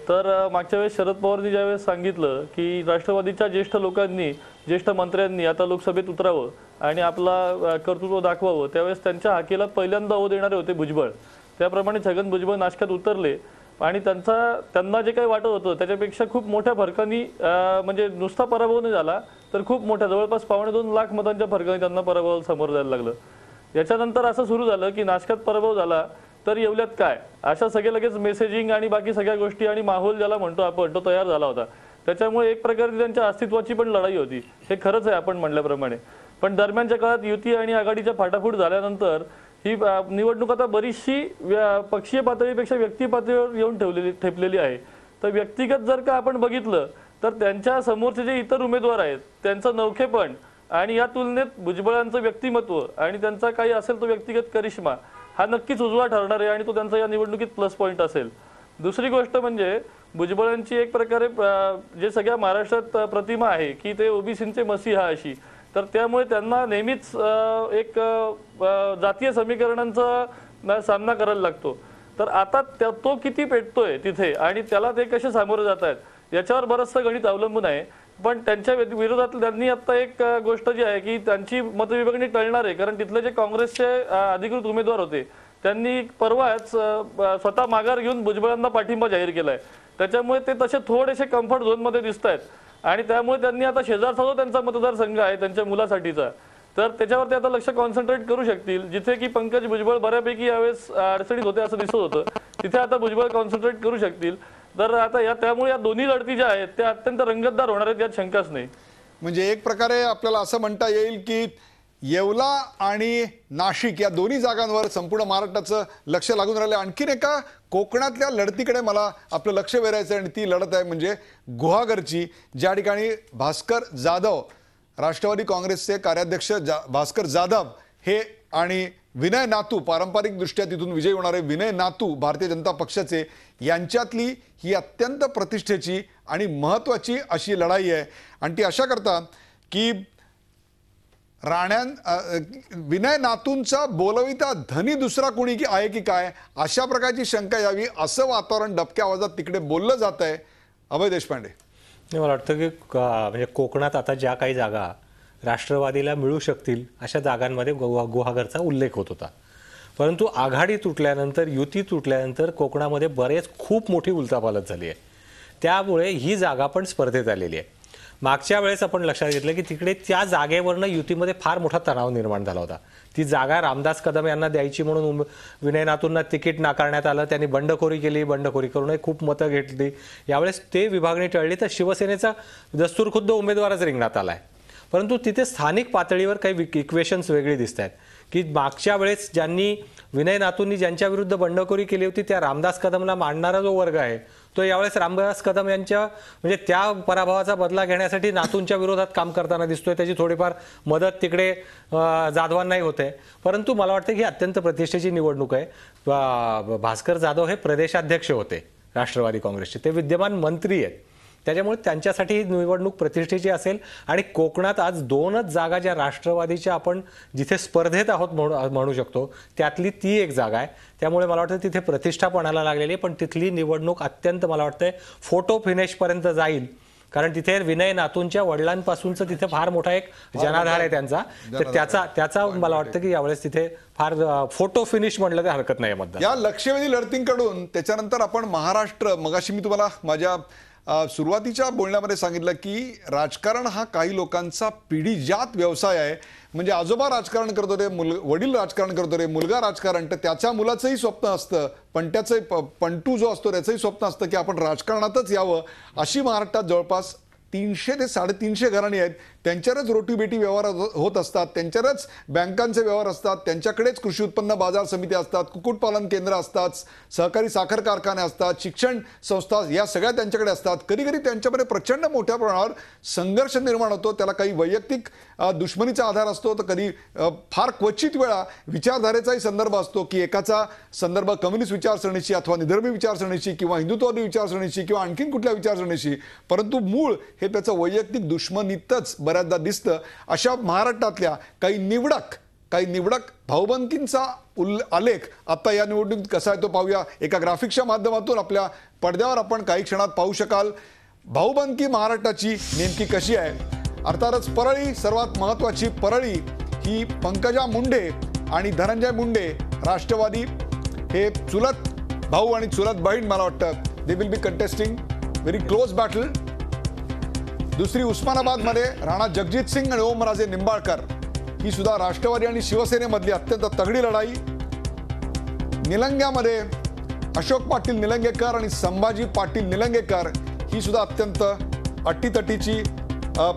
तर मागच्या वेळेस शरद पवारांनी ज्यावेळेस सांगितलं की राष्ट्रवादीच्या ज्येष्ठ लोकांनी, ज्येष्ठ मंत्र्यांनी आता लोकसभेत उतरावं आणि आपला कर्तृत्व दाखवावं, त्यावेळेस त्यांच्या हाकेला पहिल्यांदा ओ देणारे होते भुजबळ. त्याप्रमाणे छगन भुजबळ नाशकात उतरले आणि त्यांना जे काही वाटत होतं त्याच्यापेक्षा खूप मोठ्या फरकाने, म्हणजे नुसता पराभव नाही झाला तर खूप मोठ्या जवळपास 2.25 लाख मतांच्या फरकाने त्यांना पराभवाला समोर जायला लागलं. याच्यानंतर असं सुरू झालं की नाशकात पराभव झाला तर येवल्यात काय, अशा सगळे लगेच मेसेजिंग आणि बाकी सगळ्या गोष्टी आणि माहोल ज्याला म्हणतो आपण तो तयार झाला होता. त्याच्यामुळे एक प्रकारे त्यांच्या अस्तित्वाची पण लढाई होती, हे खरंच आहे आपण म्हणल्याप्रमाणे. पण दरम्यानच्या काळात युती आणि आघाडीच्या फाटाफूट झाल्यानंतर ही निवडणूक आता बरीचशी पक्षीय पातळीपेक्षा व्यक्ती पातळीवर येऊन ठेपलेली आहे. तर व्यक्तिगत जर का आपण बघितलं तर त्यांच्या समोरचे जे इतर उमेदवार आहेत त्यांचं नवखेपण आणि या तुलनेत भुजबळांचं व्यक्तिमत्व आणि त्यांचा काही असेल तो व्यक्तिगत करिश्मा हा नक्कीच उजवा ठरणार आहे आणि तो त्यांचा या निवडणुकीत प्लस पॉईंट असेल. दुसरी गोष्ट म्हणजे भुजबळांची एक प्रकारे जे सगळ्या महाराष्ट्रात प्रतिमा आहे की ते ओबीसींचे मसीहा अशी, तर त्यामुळे त्यांना नेहमीच एक जातीय समीकरणांचा सामना करायला लागतो. तर आता तो किती पेटतोय तिथे आणि त्याला ते कसे सामोरे जात आहेत याच्यावर बरंचसं गणित अवलंबून आहे. पण त्यांच्या विरोधात त्यांनी आता एक गोष्ट जी आहे की त्यांची मतविभागणी टळणार आहे, कारण तिथले जे काँग्रेसचे अधिकृत उमेदवार होते त्यांनी परवाच स्वतः माघार घेऊन भुजबळांना पाठिंबा जाहीर केलाय. त्याच्यामुळे ते तसे थोडेसे कम्फर्ट झोनमध्ये दिसत आहेत आणि त्यामुळे त्यांनी आता शेजारचा जो त्यांचा मतदारसंघ आहे त्यांच्या मुलासाठीचा, तर त्याच्यावर ते आता लक्ष कॉन्सन्ट्रेट करू शकतील. जिथे की पंकज भुजबळ बऱ्यापैकी यावेळेस अडचणीत होते असं दिसत होतं, तिथे आता भुजबळ कॉन्सन्ट्रेट करू शकतील. तर आता त्यामुळे या दोन्ही लढती ज्या आहेत त्या अत्यंत रंगतदार होणार आहेत, यात शंकाच नाही. म्हणजे एक प्रकारे आपल्याला असं म्हणता येईल की येवला आणि नाशिक या दोन्ही जागांवर संपूर्ण महाराष्ट्राचं लक्ष लागून राहिलं. आणखीन एका कोकणातल्या लढतीकडे मला आपलं लक्ष वेधायचं आणि ती लढत आहे म्हणजे गुहागरची, ज्या ठिकाणी भास्कर जाधव, राष्ट्रवादी काँग्रेसचे कार्याध्यक्ष भास्कर जाधव हे आणि विनय नातू, पारंपरिक दृष्ट्या तिथून विजयी होणारे विनय नातू भारतीय जनता पक्षाचे, यांच्यातली ही अत्यंत प्रतिष्ठेची आणि महत्त्वाची अशी लढाई आहे. आणि ती अशा करता की विनय नातूंचा बोलविता धनी दुसरा कोणी की आहे की काय, अशा प्रकारची शंका यावी असं वातावरण दबक्या आवाजात तिकडे बोललं जात आहे. अभय देशपांडे. मला वाटतं की म्हणजे कोकणात आता ज्या काही जागा राष्ट्रवादीला मिळू शकतील अशा जागांमध्ये गुहागरचा उल्लेख होत होता, परंतु आघाडी तुटल्यानंतर, युती तुटल्यानंतर कोकणामध्ये खूप मोठी उलथापालथ झाली आहे. त्यामुळे ही जागा पण स्पर्धेत आलेली आहे. मागच्या वेळेस आपण लक्षात घेतलं की तिकडे त्या जागेवरनं युतीमध्ये फार मोठा तणाव निर्माण झाला होता. ती जागा रामदास कदम यांना द्यायची म्हणून विनय नातूंना तिकीट नाकारण्यात आलं. त्यांनी बंडखोरी केली, बंडखोरी करूनही खूप मतं घेतली. यावेळेस ते विभागणी टळली तर शिवसेनेचा दस्तूरखुद्द उमेदवारच रिंगणात आला आहे. परंतु तिथे स्थानिक पातळीवर काही इक्वेशन्स वेगळी दिसत आहेत की मागच्या वेळेस विनय नातूंनी ज्यांच्या विरुद्ध बंडखोरी केली होती त्या रामदास कदमला मांडणारा जो वर्ग आहे तो यावेळेस रामदास कदम यांच्या म्हणजे त्या पराभवाचा बदला घेण्यासाठी नातूंच्या विरोधात काम करताना दिसतोय. त्याची थोडीफार मदत तिकडे जाधवांनाही होते. परंतु मला वाटतं की अत्यंत प्रतिष्ठेची निवडणूक आहे. भास्कर जाधव हे प्रदेशाध्यक्ष होते राष्ट्रवादी काँग्रेसचे, ते विद्यमान मंत्री आहेत. त्याच्यामुळे त्यांच्यासाठी ही निवडणूक प्रतिष्ठेची असेल. आणि कोकणात आज 2च जागा ज्या राष्ट्रवादीच्या आपण जिथे स्पर्धेत आहोत म्हणू शकतो त्यातली ती एक जागा आहे. त्यामुळे मला वाटतं तिथे प्रतिष्ठा पणाला लागलेली आहे. पण तिथली निवडणूक अत्यंत मला वाटतं फोटो फिनिशपर्यंत जाईल, कारण तिथे विनय नातूंच्या वडिलांपासूनचं तिथे फार मोठा एक जनाधार आहे त्यांचा. तर त्याचा मला वाटतं की यावेळेस तिथे फार फोटो फिनिश म्हणलं तर हरकत नाही मतदान. या लक्षवेधी लढतींकडून त्याच्यानंतर आपण महाराष्ट्र, मगाशी मी तुम्हाला माझ्या सुरुवातीच्या बोलण्यामध्ये सांगितलं की राजकारण हा काही लोकांचा पिढीजात व्यवसाय आहे. म्हणजे आजोबा राजकारण करत होते, वडील राजकारण करत होते, मुलगा राजकारण, तर त्याच्या मुलाचंही स्वप्न असतं, पंटू जो असतो त्याचंही स्वप्न असतं की आपण राजकारणातच यावं. अशी महाराष्ट्रात जवळपास 300 ते 350 घराणी आहेत. त्यांच्यावरच रोटीबेटी व्यवहार होत असतात, त्यांच्यावरच बँकांचे व्यवहार असतात, त्यांच्याकडेच कृषी उत्पन्न बाजार समिती असतात, कुक्कुटपालन केंद्र असतात, सहकारी साखर कारखाने असतात, शिक्षण संस्था, या सगळ्या त्यांच्याकडे असतात. कधी कधी त्यांच्यामध्ये प्रचंड मोठ्या प्रमाणावर संघर्ष निर्माण होतो. त्याला काही वैयक्तिक दुश्मनीचा आधार असतो, तर कधी फार क्वचित वेळा विचारधारेचाही संदर्भ असतो की एकाचा संदर्भ कम्युनिस्ट विचारसरणीशी अथवा निधर्मी विचारसरणीशी किंवा हिंदुत्ववादी विचारसरणीशी किंवा आणखीन कुठल्या विचारसरणीशी, परंतु मूळ हे त्याचं वैयक्तिक दुश्मनीतच बऱ्याचदा दिसतं. अशा महाराष्ट्रातल्या काही निवडक भाऊबंदकींचा आलेख आता या निवडणुकीत कसा आहे तो पाहूया. एका ग्राफिक्सच्या माध्यमातून आपल्या पडद्यावर आपण काही क्षणात पाहू शकाल भाऊबंदकी महाराष्ट्राची नेमकी कशी आहे. अर्थातच परळी, सर्वात महत्वाची परळी ही पंकजा मुंडे आणि धनंजय मुंडे, राष्ट्रवादी, हे चुलत भाऊ आणि चुलत बहीण, मला वाटतं they will be contesting very close battle. दुसरी उस्मानाबादमध्ये राणा जगजित सिंग आणि ओमराजे निंबाळकर, ही सुद्धा राष्ट्रवादी आणि शिवसेनेमधली अत्यंत तगडी लढाई. निलंग्यामध्ये अशोक पाटील निलंगेकर आणि संभाजी पाटील निलंगेकर, ही सुद्धा अत्यंत अटीतटीची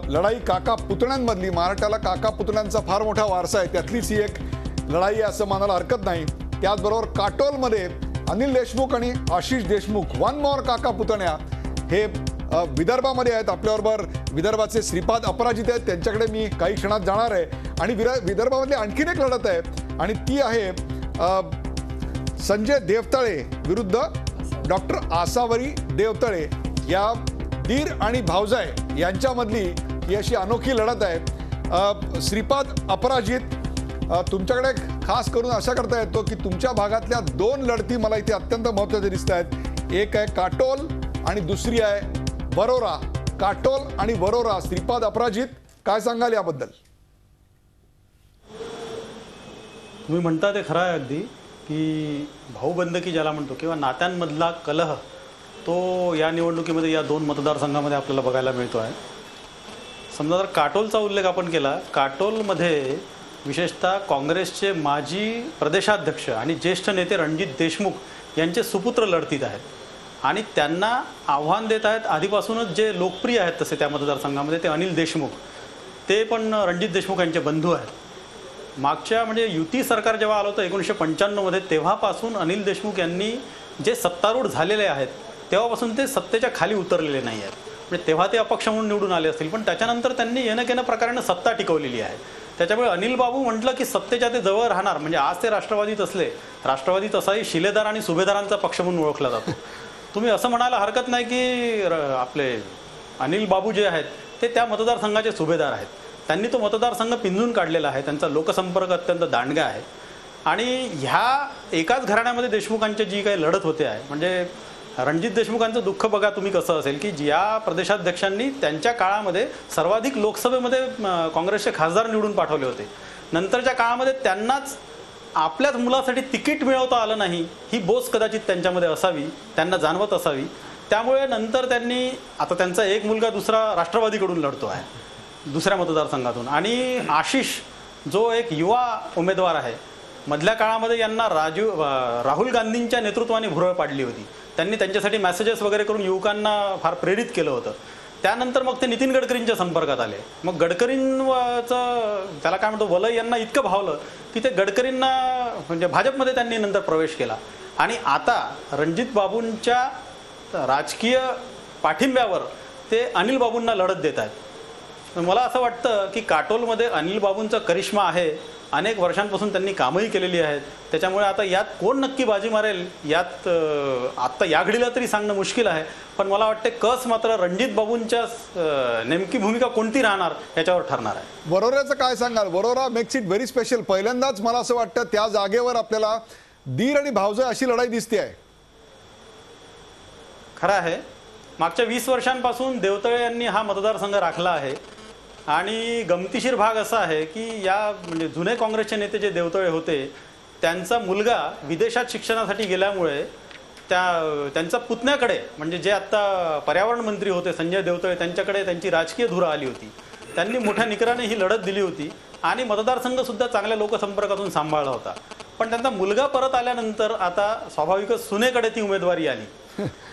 लढाई. काका पुतण्यांमधली, महाराष्ट्राला काका पुतण्यांचा फार मोठा वारसा आहे, त्यातलीच ही एक लढाई आहे असं म्हणायला हरकत नाही. त्याचबरोबर काटोलमध्ये अनिल देशमुख आणि आशिष देशमुख, वन मोर काका पुतण्या, हे विदर्भामध्ये आहेत. आपल्याबरोबर विदर्भाचे श्रीपाद अपराजित आहेत, त्यांच्याकडे मी काही क्षणात जाणार आहे. आणि विदर्भामधली आणखीन एक लढत आहे आणि ती आहे संजय देवतळे विरुद्ध डॉक्टर आसावरी देवतळे. या दीर आणि भावजाय यांच्यामधली ही अशी अनोखी लढत आहे. श्रीपाद अपराजित, तुमच्याकडे खास करून अशा करता येतो की तुमच्या भागातल्या 2 लढती मला इथे अत्यंत महत्त्वाच्या दिसत आहेत. एक आहे काटोल आणि दुसरी आहे वरोरा. काटोल आणि वरोरा, श्रीपाद अपराजित, काय सांगाल याबद्दल? तुम्ही म्हणता ते खरं आहे अगदी की भाऊबंदकी ज्याला म्हणतो किंवा नात्यांमधला कलह तो या निवडणुकीमध्ये या 2 मतदारसंघामध्ये आपल्याला बघायला मिळतो आहे. समजा जर काटोलचा उल्लेख आपण केला, काटोलमध्ये विशेषतः काँग्रेसचे माजी प्रदेशाध्यक्ष आणि ज्येष्ठ नेते रणजित देशमुख यांचे सुपुत्र लढतीत आहेत आणि त्यांना आव्हान देत आहेत आधीपासूनच जे लोकप्रिय आहेत तसे त्या मतदारसंघामध्ये ते अनिल देशमुख, ते पण रणजित देशमुख यांचे बंधू आहेत. मागच्या म्हणजे युती सरकार जेव्हा आलं होतं 1995मध्ये, तेव्हापासून अनिल देशमुख यांनी जे सत्तारूढ झालेले आहेत तेव्हापासून ते सत्तेच्या खाली उतरलेले नाही आहेत. म्हणजे तेव्हा ते अपक्ष म्हणून निवडून आले असतील, पण त्याच्यानंतर त्यांनी येणं केणं प्रकारानं सत्ता टिकवलेली आहे. त्याच्यामुळे अनिल बाबू म्हटलं की सत्तेच्या ते जवळ राहणार. म्हणजे आज ते राष्ट्रवादीत असले, राष्ट्रवादी तसाही शिलेदार आणि सुभेदारांचा पक्ष म्हणून ओळखला जातो. तुम्ही असं म्हणायला हरकत नाही की आपले अनिल बाबू जे आहेत ते त्या मतदारसंघाचे सुभेदार आहेत. त्यांनी तो मतदारसंघ पिंजून काढलेला आहे. त्यांचा लोकसंपर्क अत्यंत दांडगा आहे. आणि ह्या एकाच घराण्यामध्ये देशमुखांची जी काही लढत होते आहे, म्हणजे रणजित देशमुखांचं दुःख बघा तुम्ही कसं असेल की ज्या प्रदेशाध्यक्षांनी त्यांच्या काळामध्ये सर्वाधिक लोकसभेमध्ये काँग्रेसचे खासदार निवडून पाठवले होते, नंतरच्या काळामध्ये त्यांनाच आपल्याच मुलासाठी तिकीट मिळवता आलं नाही, ही बोस कदाचित त्यांच्यामध्ये असावी, त्यांना जाणवत असावी. त्यामुळे नंतर त्यांनी, आता त्यांचा एक मुलगा दुसरा राष्ट्रवादीकडून लढतो आहे दुसऱ्या मतदारसंघातून, आणि आशिष जो एक युवा उमेदवार आहे, मधल्या काळामध्ये यांना राहुल गांधींच्या नेतृत्वाने भुरळ पाडली होती. त्यांनी त्यांच्यासाठी मेसेजेस वगैरे करून युवकांना फार प्रेरित केलं होतं. त्यानंतर मग ते नितीन गडकरींच्या संपर्कात आले. मग गडकरींचं त्याला काय म्हणतो वलय यांना इतकं भावलं की ते गडकरींना म्हणजे भाजपमध्ये त्यांनी नंतर प्रवेश केला. आणि आता रणजित बाबूंच्या राजकीय पाठिंब्यावर ते अनिल बाबूंना लढत देत आहेत. मला असं वाटतं की काटोलमध्ये अनिल बाबूंचा करिश्मा आहे. अनेक वर्षांपासून त्यांनी कामही केलेली आहेत. त्याच्यामुळे आता यात कोण नक्की बाजी मारेल यात आत्ता या घडीला तरी सांगणं मुश्किल आहे. पण मला वाटते कस मात्र रणजित बाबूंच्या नेमकी भूमिका कोणती राहणार याच्यावर ठरणार आहे. वरोऱ्याचं काय सांगाल? Warora makes it very special. पहिल्यांदाच मला असं वाटतं त्या जागेवर आपल्याला दीर आणि भावजय अशी लढाई दिसते आहे. खरं आहे, मागच्या 20 वर्षांपासून देवतळे यांनी हा मतदारसंघ राखला आहे. आणि गमतीशीर भाग असा आहे की या म्हणजे जुने काँग्रेसचे नेते जे देवतळे होते त्यांचा मुलगा विदेशात शिक्षणासाठी गेल्यामुळे त्यांचा पुतण्याकडे, म्हणजे जे आत्ता पर्यावरण मंत्री होते संजय देवतळे, त्यांच्याकडे त्यांची राजकीय धुरा आली होती. त्यांनी मोठ्या निकराने ही लढत दिली होती आणि मतदारसंघसुद्धा चांगल्या लोकसंपर्कातून सांभाळला होता. पण त्यांचा मुलगा परत आल्यानंतर आता स्वाभाविकच सुनेकडे ती उमेदवारी आली.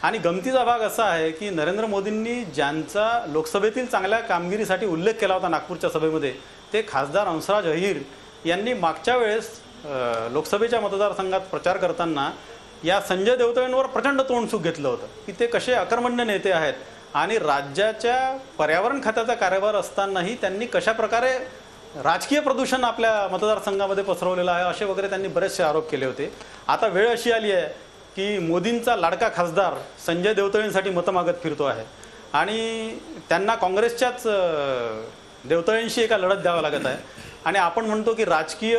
आणि गमतीचा भाग असा आहे की नरेंद्र मोदींनी ज्यांचा लोकसभेतील चांगल्या कामगिरीसाठी उल्लेख केला होता नागपूरच्या सभेमध्ये, ते खासदार हंसराज अहिर यांनी मागच्या वेळेस लोकसभेच्या मतदारसंघात प्रचार करताना या संजय देवतळेंवर प्रचंड तोंडसुख घेतलं होतं की ते कसे अकर्मण्य नेते आहेत आणि राज्याच्या पर्यावरण खात्याचा कार्यभार असतानाही त्यांनी कशा प्रकारे राजकीय प्रदूषण आपल्या मतदारसंघामध्ये पसरवलेलं आहे असे वगैरे त्यांनी बरेचसे आरोप केले होते. आता वेळ अशी आली आहे की मोदींचा लाडका खासदार संजय देवतळेंसाठी मतं मागत फिरतो आहे आणि त्यांना काँग्रेसच्याच देवतळेंशी एका लढत द्यावं लागत आहे. आणि आपण म्हणतो की राजकीय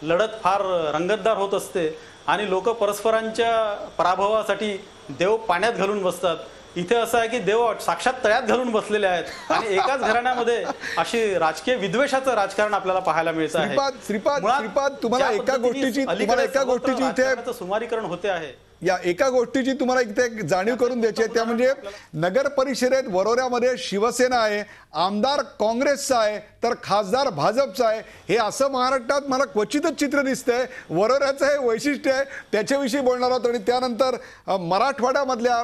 लढत फार रंगतदार होत असते आणि लोक परस्परांच्या पराभवासाठी देव पाण्यात घालून बसतात. इथे असं आहे की देव साक्षात तळ्यात घालून बसलेले आहेत आणि एकाच घराण्यामध्ये अशी राजकीय विद्वेषाचं राजकारण आपल्याला पाहायला मिळतं आहे. श्रीपाद, तुम्हाला एका गोष्टीची इथे सुमारीकरण होते आहे. या एका गोष्टीची तुम्हाला इथे जाणीव करून द्यायची आहे, त्या म्हणजे नगर परिषदेत वरोऱ्यामध्ये शिवसेना आहे, आमदार काँग्रेसचा आहे, तर खासदार भाजपचा आहे. हे असं महाराष्ट्रात मला क्वचितच चित्र दिसतंय. वरोऱ्याचं हे वैशिष्ट्य आहे, त्याच्याविषयी बोलणार आहोत. आणि त्यानंतर मराठवाड्यामधल्या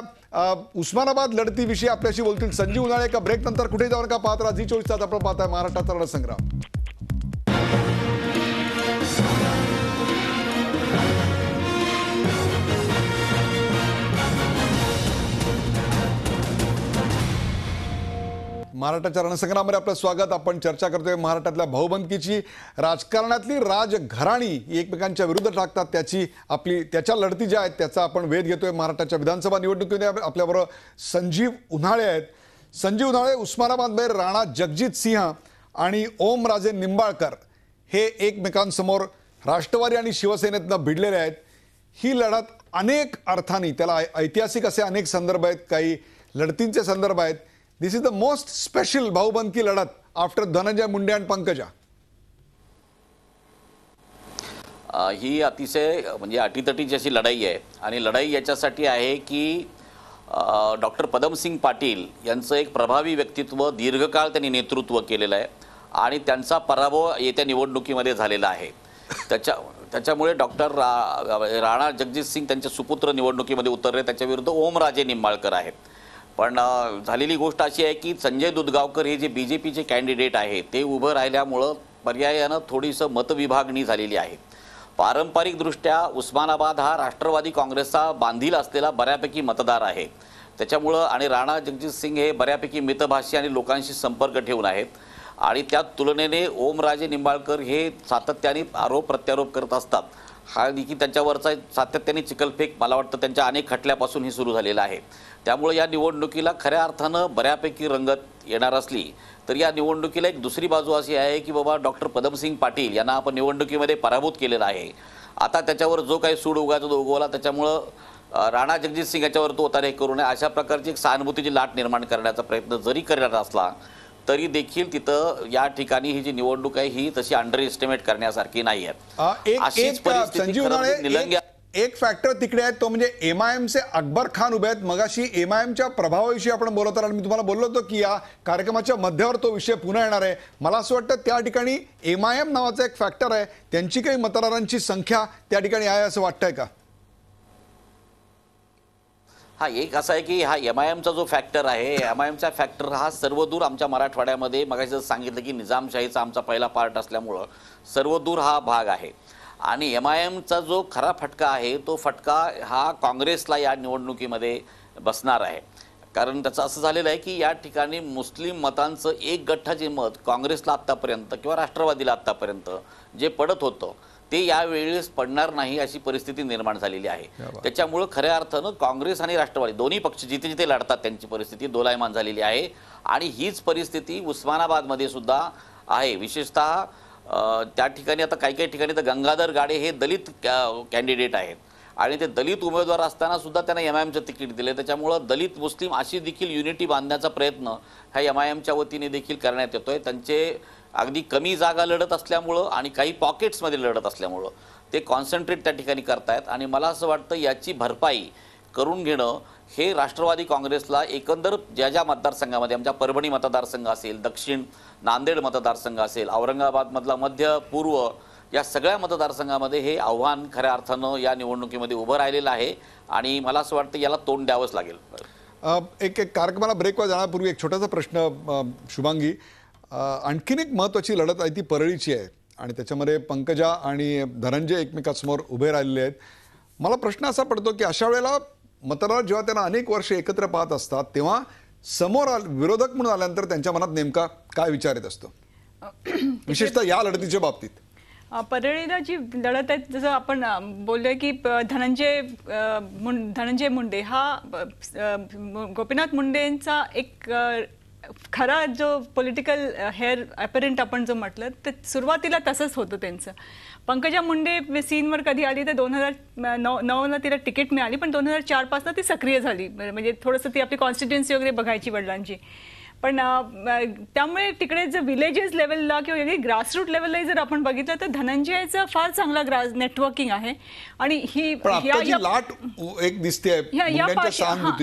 उस्मानाबाद लढतीविषयी आपल्याशी बोलतील संजीव उन्हाळे. एका ब्रेक नंतर कुठे जाऊन का पाहत राहा. झी 24 तास आपण पाहताय महाराष्ट्राचा रणसंग्राम. महाराष्ट्राच्या रणसंग्रामामध्ये आपलं स्वागत. आपण चर्चा करतोय महाराष्ट्रातल्या भाऊबंदकीची. राजकारणातली राजघराणी एकमेकांच्या विरुद्ध टाकतात त्याच्या लढती ज्या आहेत त्याचा आपण वेध घेतोय. महाराष्ट्राच्या विधानसभा निवडणुकीमध्ये आपल्याबरोबर संजीव उन्हाळे आहेत. संजीव उन्हाळे, उस्मानाबादमध्ये राणा जगजित सिंह आणि ओमराजे निंबाळकर हे एकमेकांसमोर राष्ट्रवादी आणि शिवसेनेतनं भिडलेले आहेत. ही लढत अनेक अर्थाने, त्याला ऐतिहासिक असे अनेक संदर्भ आहेत, काही लढतींचे संदर्भ आहेत. दिस is the most special Bhaubandaki लढत आफ्टर धनंजय मुंडे आणि पंकजा. ही अतिशय म्हणजे अटीतटीची अशी लढाई आहे आणि लढाई याच्यासाठी आहे की डॉक्टर पदमसिंग पाटील यांचं एक प्रभावी व्यक्तित्व, दीर्घकाळ त्यांनी नेतृत्व केलेलं आहे आणि त्यांचा पराभव येत्या निवडणुकीमध्ये झालेला आहे. त्याच्यामुळे डॉक्टर राणा जगजित सिंग त्यांचे सुपुत्र निवडणुकीमध्ये उतरले. त्याच्याविरुद्ध ओमराजे निंबाळकर आहेत. पण झालेली गोष्ट अशी आहे की संजय दुधगावकर हे जे BJPचे कॅन्डिडेट आहे ते उभं राहिल्यामुळं पर्यायानं थोडीसं मतविभागणी झालेली आहे. पारंपरिकदृष्ट्या उस्मानाबाद हा राष्ट्रवादी काँग्रेसचा बांधील असलेला बऱ्यापैकी मतदार आहे. त्याच्यामुळं आणि राणा जगजित सिंग हे बऱ्यापैकी मितभाषी आणि लोकांशी संपर्क ठेवून आहेत आणि त्या तुलनेने ओमराजे निंबाळकर हे सातत्याने आरोप प्रत्यारोप करत असतात. हा देखील त्यांच्यावरचा सातत्याने चिखलफेक मला वाटतं त्यांच्या अनेक खटल्यापासून ही सुरू झालेला आहे. त्यामुळे या निवडणुकीला खऱ्या अर्थानं बऱ्यापैकी रंगत येणार असली तर या निवडणुकीला एक दुसरी बाजू अशी आहे की बाबा डॉक्टर पदमसिंग पाटील यांना आपण निवडणुकीमध्ये पराभूत केलेला आहे. आता त्याच्यावर जो काही सूड उगायचा तो उगवला, त्याच्यामुळं राणा जगजित सिंग याच्यावर तो उतारे करू नये अशा प्रकारची एक सहानुभूतीची लाट निर्माण करण्याचा प्रयत्न जरी करण्यात असला तरी देखील तिथं या ठिकाणी ही जी निवडणूक आहे ही तशी अंडर एस्टिमेट करण्यासारखी नाही आहे. अशीच परिस्थिती निलंग्या एक फॅक्टर तिकडे आहे, तो म्हणजे एमआयएमचे अकबर खान उभे आहेत. मगाशी एमआयएमच्या प्रभावाविषयी आपण बोलत आहोत. मी तुम्हाला बोललो होतो की या कार्यक्रमाच्या मध्यावर तो विषय पुन्हा येणार आहे. मला असं वाटतं त्या ठिकाणी एमआयएम नावाचा एक फॅक्टर आहे, त्यांची काही मतदारांची संख्या त्या ठिकाणी आहे असं वाटतंय का? हा एक असा आहे की हा एमआयएमचा जो फॅक्टर आहे, एमआयएमचा फॅक्टर हा सर्वदूर आमच्या मराठवाड्यामध्ये मगाशी सांगितलं की निजामशाहीचा आमचा पहिला पार्ट असल्यामुळं सर्वदूर हा भाग आहे. आणि एमआयएमचा जो खरा फटका आहे तो फटका हा काँग्रेसला या निवडणुकीमध्ये बसणार आहे. कारण त्याचं असं झालेलं आहे की या ठिकाणी मुस्लिम मतांचं एक गठ्ठाचे मत काँग्रेसला आत्तापर्यंत किंवा राष्ट्रवादीला आत्तापर्यंत जे पडत होतं ते यावेळेस पडणार नाही अशी परिस्थिती निर्माण झालेली आहे. त्याच्यामुळं खऱ्या अर्थानं काँग्रेस आणि राष्ट्रवादी दोन्ही पक्ष जिथे जिथे लढतात त्यांची परिस्थिती दोलायमान झालेली आहे. आणि हीच परिस्थिती उस्मानाबादमध्ये सुद्धा आहे. विशेषतः त्या ठिकाणी आता काही काही ठिकाणी तर गंगाधर गाडे हे दलित कॅन्डिडेट आहेत आणि ते दलित उमेदवार असताना सुद्धा त्यांना एमआयएमचं तिकीट दिले. त्याच्यामुळं दलित मुस्लिम अशी देखील युनिटी बांधण्याचा प्रयत्न ह्या एमआयएमच्या वतीने देखील करण्यात येतोय. त्यांचे अगदी कमी जागा लढत असल्यामुळं आणि काही पॉकेट्समध्ये लढत असल्यामुळं ते कॉन्सन्ट्रेट त्या ठिकाणी करतायत. आणि मला असं वाटतं याची भरपाई करून घेणं हे राष्ट्रवादी काँग्रेसला एकंदर ज्या ज्या मतदारसंघामध्ये आमच्या परभणी मतदारसंघ असेल, दक्षिण नांदेड मतदारसंघ असेल, औरंगाबादमधला मध्य पूर्व या सगळ्या मतदारसंघामध्ये हे आव्हान खऱ्या अर्थानं या निवडणुकीमध्ये उभं राहिलेलं आहे. आणि मला असं वाटतं याला तोंड द्यावंच लागेल. एक कार्यक्रमाला ब्रेकवर जाण्यापूर्वी एक छोटासा प्रश्न शुभांगी, आणखीन एक महत्त्वाची लढत आहे ती परळीची आहे आणि त्याच्यामध्ये पंकजा आणि धनंजय एकमेकांसमोर उभे राहिलेले आहेत. मला प्रश्न असा पडतो की अशा वेळेला मतदार जेव्हा त्यांना अनेक वर्ष एकत्र पाहत असतात तेव्हा समोर विरोधक म्हणून आल्यानंतर त्यांच्या मनात नेमका काय विचार येत असतो, विशेषतः या लढतीच्या बाबतीत? परळीला जी लढत आहे जसं आपण बोललोय की धनंजय मुंडे हा गोपीनाथ मुंडेंचा एक खरा जो पॉलिटिकल हेअर अपरेंट आपण जो म्हटलं तर सुरुवातीला तसंच होतं त्यांचं. पंकजा मुंडे सीनवर कधी आली तर 2009ला तिला तिकीट मिळाली, पण 2004 पासून ती सक्रिय झाली. म्हणजे थोडंसं ती आपली कॉन्स्टिट्युन्सी वगैरे बघायची वडिलांची. पण त्यामुळे तिकडे जर विलेजेस लेवलला किंवा ग्रासरूट लेवललाही जर आपण बघितलं तर धनंजयचं फार चांगला नेटवर्किंग आहे. आणि ही लाट एक दिसते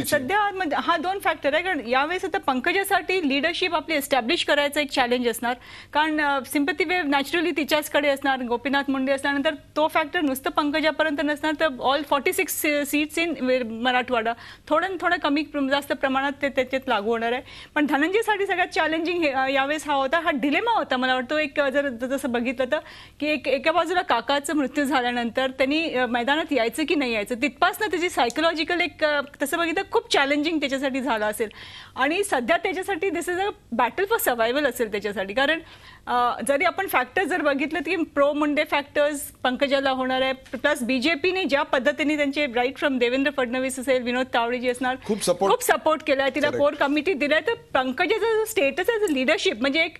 सध्या हा दोन फॅक्टर आहे. कारण यावेळेस आता पंकजासाठी लिडरशिप आपली एस्टॅब्लिश करायचं एक चॅलेंज असणार. कारण सिम्पथी वेव्ह नॅचरली तिच्याचकडे असणार. गोपीनाथ मुंडे असल्यानंतर तो फॅक्टर नुसतं पंकजापर्यंत नसणार तर ऑल 46 सीट्स इन मराठवाडा थोडं कमी जास्त प्रमाणात ते त्याच्यात लागू होणार आहे. पण धनंजयसाठी सगळ्यात चॅलेंजिंग यावेळेस हा होता, हा डिलेमा होता. मला वाटतं एक जर जसं बघितलं तर की एका बाजूला काकाचा मृत्यू झाल्यानंतर त्यांनी मैदानात यायचं की नाही यायचं, तिथपासनं त्याची सायकोलॉजिकल एक तसं बघितलं खूप चॅलेंजिंग त्याच्यासाठी झालं असेल. आणि सध्या त्याच्यासाठी this is a battle for survival असेल त्याच्यासाठी. कारण जरी आपण फॅक्टर्स जर बघितलं की प्रो मुंडे फॅक्टर्स पंकजाला होणार आहे, प्लस बीजेपीने ज्या पद्धतीने त्यांचे राईट फ्रॉम देवेंद्र फडणवीस असेल, विनोद तावडे जी असणार खूप सपोर्ट केलाय, तिला कोर कमिटी दिलाय. तर पंकजाचा जो स्टेटस आहे लिडरशिप म्हणजे एक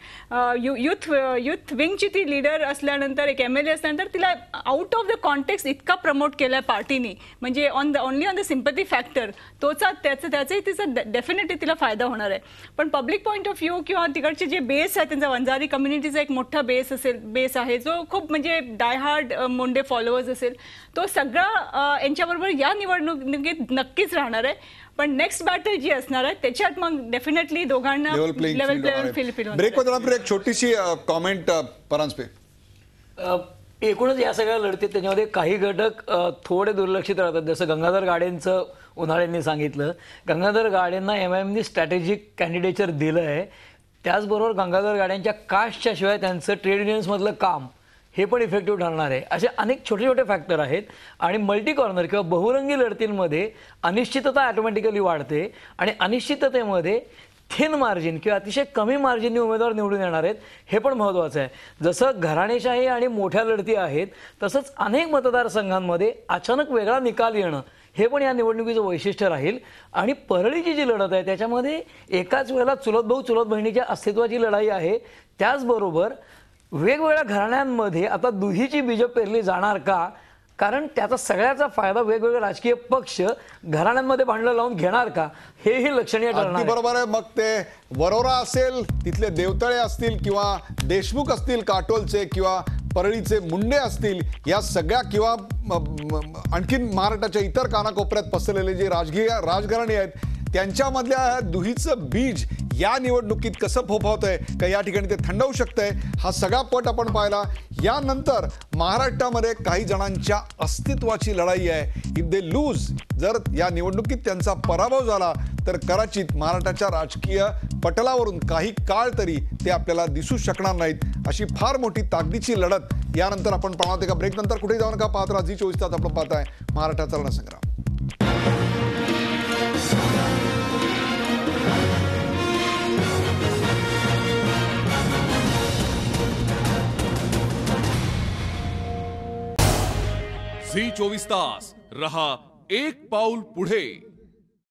युथ विंगची ती लीडर असल्यानंतर एक MLA असल्यानंतर तिला आउट ऑफ द कॉन्टेक्स्ट इतका प्रमोट केलाय पार्टीने, म्हणजे only on the sympathy factor त्याचाही तिचा डेफिनेटली तिला फायदा होणार आहे. पण पब्लिक पॉईंट ऑफ व्ह्यू किंवा तिकडचे जे बेस आहे त्यांचा वंजारी कम्युनिटीचा एक मोठा बेस आहे जो खूप म्हणजे डायहार्ड मुंडे फॉलोअर्स असेल, तो सगळा यांच्याबरोबर या निवडणुकीत नक्कीच राहणार आहे. पण नेक्स्ट बॅटल जी असणार आहे त्याच्यात मग डेफिनेटली दोघांना लेवल प्लेअर ब्रेक एक छोटीशी कॉमेंट परांजपे. एकूणच या सगळ्या लढतीत त्याच्यामध्ये काही घटक थोडे दुर्लक्षित राहतात. जसं गंगाधर गाडेंचं उन्हाळ्यांनी सांगितलं, गंगाधर गाडेंना MIMनी स्ट्रॅटेजिक कॅन्डिडेचर दिलं आहे. त्याचबरोबर गंगाधर गाड्यांच्या कास्टच्या शिवाय त्यांचं ट्रेड युनियन्समधलं काम हे पण इफेक्टिव्ह ठरणार आहे. असे अनेक छोटे छोटे फॅक्टर आहेत. आणि मल्टी कॉर्नर किंवा बहुरंगी लढतींमध्ये अनिश्चितता ऑटोमॅटिकली वाढते आणि अनिश्चिततेमध्ये थिन मार्जिन किंवा अतिशय कमी मार्जिनने उमेदवार निवडून येणार आहेत, हे पण महत्त्वाचं आहे. जसं घराणेशाही आणि मोठ्या लढती आहेत तसंच अनेक मतदारसंघांमध्ये अचानक वेगळा निकाल येणं हे पण या निवडणुकीचं वैशिष्ट्य राहील. आणि परळीची जी लढत आहे त्याच्यामध्ये एकाच वेळेला चुलत भाऊ चुलत बहिणीच्या अस्तित्वाची लढाई आहे. त्याचबरोबर वेगवेगळ्या घराण्यांमध्ये आता दुहीची बीजं पेरली जाणार का, कारण त्याचा सगळ्याचा फायदा वेगवेगळे राजकीय पक्ष घराण्यांमध्ये भांडण लावून घेणार का, हेही लक्षणीय ठरणार आहे. बरोबर आहे. मग ते वरोरा असेल, तिथले देवतळे असतील किंवा देशमुख असतील काटोलचे, किंवा परळीचे मुंडे असतील, या सगळ्या किंवा आणखीन महाराष्ट्राच्या इतर कानाकोपऱ्यात पसरलेले जे राजघराणे आहेत त्यांच्यामधल्या दुहीचं बीज या निवडणुकीत कसं फोफावतंय का या ठिकाणी ते थंडवू शकतंय, हा सगळा पट आपण पाहिला. यानंतर महाराष्ट्रामध्ये काही जणांच्या अस्तित्वाची लढाई आहे. इफ दे लूज, जर या निवडणुकीत त्यांचा पराभव झाला तर कदाचित महाराष्ट्राच्या राजकीय पटलावरून काही काळ तरी ते आपल्याला दिसू शकणार नाहीत. अशी फार मोठी ताकदीची लढत यानंतर आपण पाहणार. एका ब्रेक नंतर कुठेही जाऊ नका, पाहत राहा झी 24 तास. आपण पाहताय महाराष्ट्राचा रणसंग्राम. झी 24 तास रहा एक पाऊल पुढे.